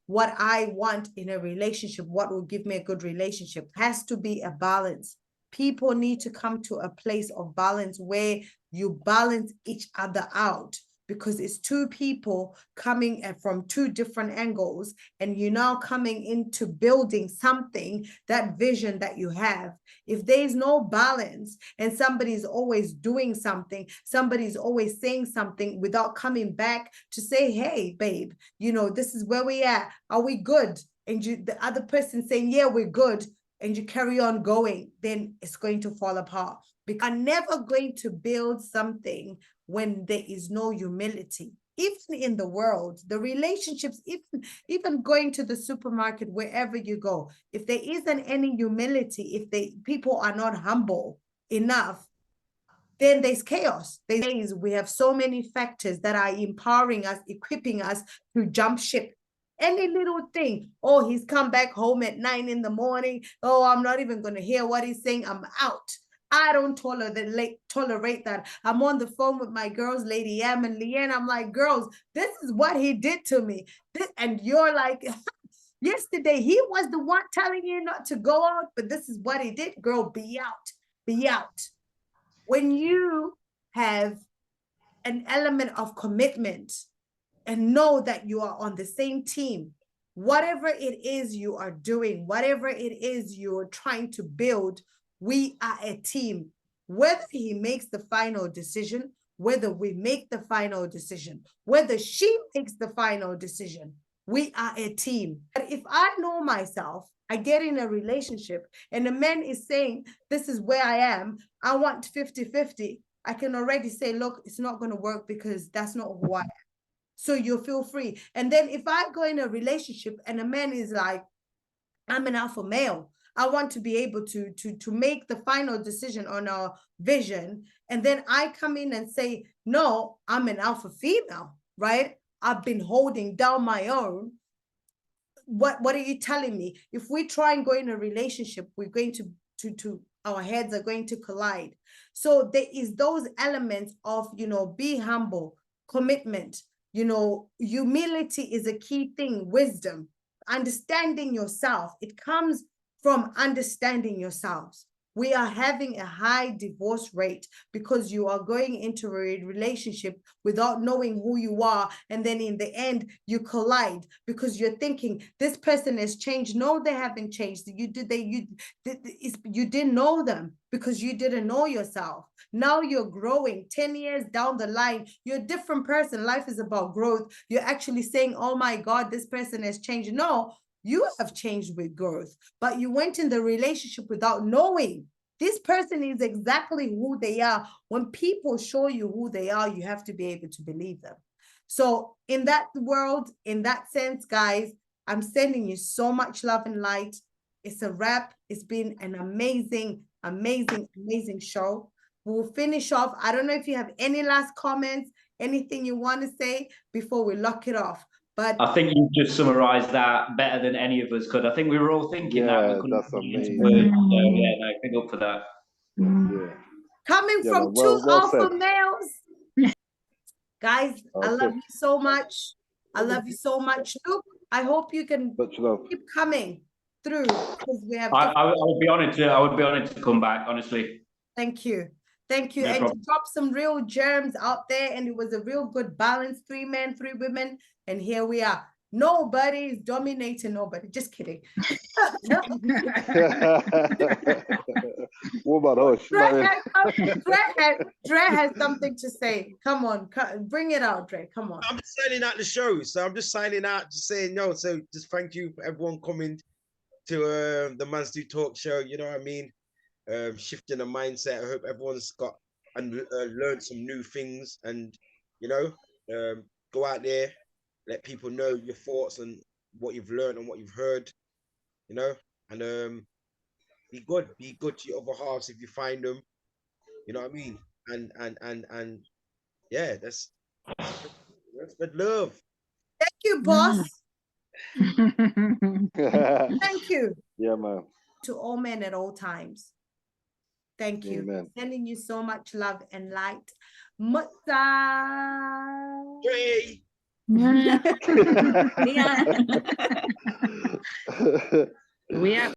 what I want in a relationship, what will give me a good relationship. Has to be a balance. People need to come to a place of balance where you balance each other out, because it's 2 people coming from 2 different angles, and you're now coming into building something, that vision that you have. If there's no balance and somebody's always doing something, somebody's always saying something without coming back to say, hey, babe, this is where we at. Are we good? And the other person saying, yeah, we're good. And you carry on going, then it's going to fall apart. Because I'm never going to build something when there is no humility. even in the world, the relationships, even going to the supermarket, wherever you go, if there isn't any humility, if people are not humble enough, then there's chaos. We have so many factors that are empowering us, equipping us to jump ship. Any little thing, oh, he's come back home at 9 in the morning. Oh, I'm not even going to hear what he's saying. I'm out. I don't tolerate that. I'm on the phone with my girls, Lady M and Leanne. I'm like, girls, this is what he did to me. And you're like, yesterday he was the one telling you not to go out, but this is what he did. Girl, be out. Be out. When you have an element of commitment and know that you are on the same team, whatever it is you are doing, whatever it is you're trying to build, we are a team. Whether he makes the final decision, whether we make the final decision, whether she makes the final decision, we are a team. But if I know myself, I get in a relationship and the man is saying, this is where I am, I want 50-50, I can already say, look, it's not going to work because that's not who I am. So you feel free. And then if I go in a relationship and a man is like, I'm an alpha male, I want to be able to make the final decision on our vision. And then I come in and say, no, I'm an alpha female, right? I've been holding down my own. What are you telling me? If we try and go in a relationship, we're going to our heads are going to collide. So there is those elements of, be humble, commitment, humility is a key thing, wisdom, understanding yourself. It comes from understanding yourselves. We are having a high divorce rate because you are going into a relationship without knowing who you are. And then in the end, you collide because you're thinking this person has changed. No, they haven't changed. You didn't know them because you didn't know yourself. Now you're growing 10 years down the line. You're a different person. Life is about growth. You're actually saying, oh my God, this person has changed. No, you have changed with growth, but you went in the relationship without knowing this person is exactly who they are. When people show you who they are, you have to be able to believe them. So in that world, in that sense, guys, I'm sending you so much love and light. It's a wrap. It's been an amazing, amazing, amazing show. We'll finish off. I don't know if you have any last comments, anything you want to say before we lock it off. But I think you just summarized that better than any of us could. I think we were all thinking that. We that's amazing. So yeah, no, big up for that. Yeah. Coming from well two alpha said. males. Guys, I Okay. love you so much. I love you so much. Luke, I hope you can Much love. keep coming through because we have. I would be honored to. I would be honored to come back. Honestly. Thank you. Thank you. No And problem. to drop some real germs out there. And it was a real good balance. 3 men, 3 women. And here we are. Nobody is dominating nobody. Just kidding. Woman, hush. Dre has something to say. Come on. Bring it out, Dre. Come on. I'm just signing out the show. So I'm just signing out, just saying no. So just thank you for everyone coming to the Mans Do Talk show. You know what I mean? Shifting the mindset. I hope everyone's got and learned some new things, and go out there, let people know your thoughts and what you've learned and what you've heard, and be good to your other halves if you find them, you know what I mean, and yeah, that's spread love. Thank you, boss. Thank you. Yeah, man. To all men at all times. Thank you. Amen. Sending you so much love and light. Mutsa. Hey. We are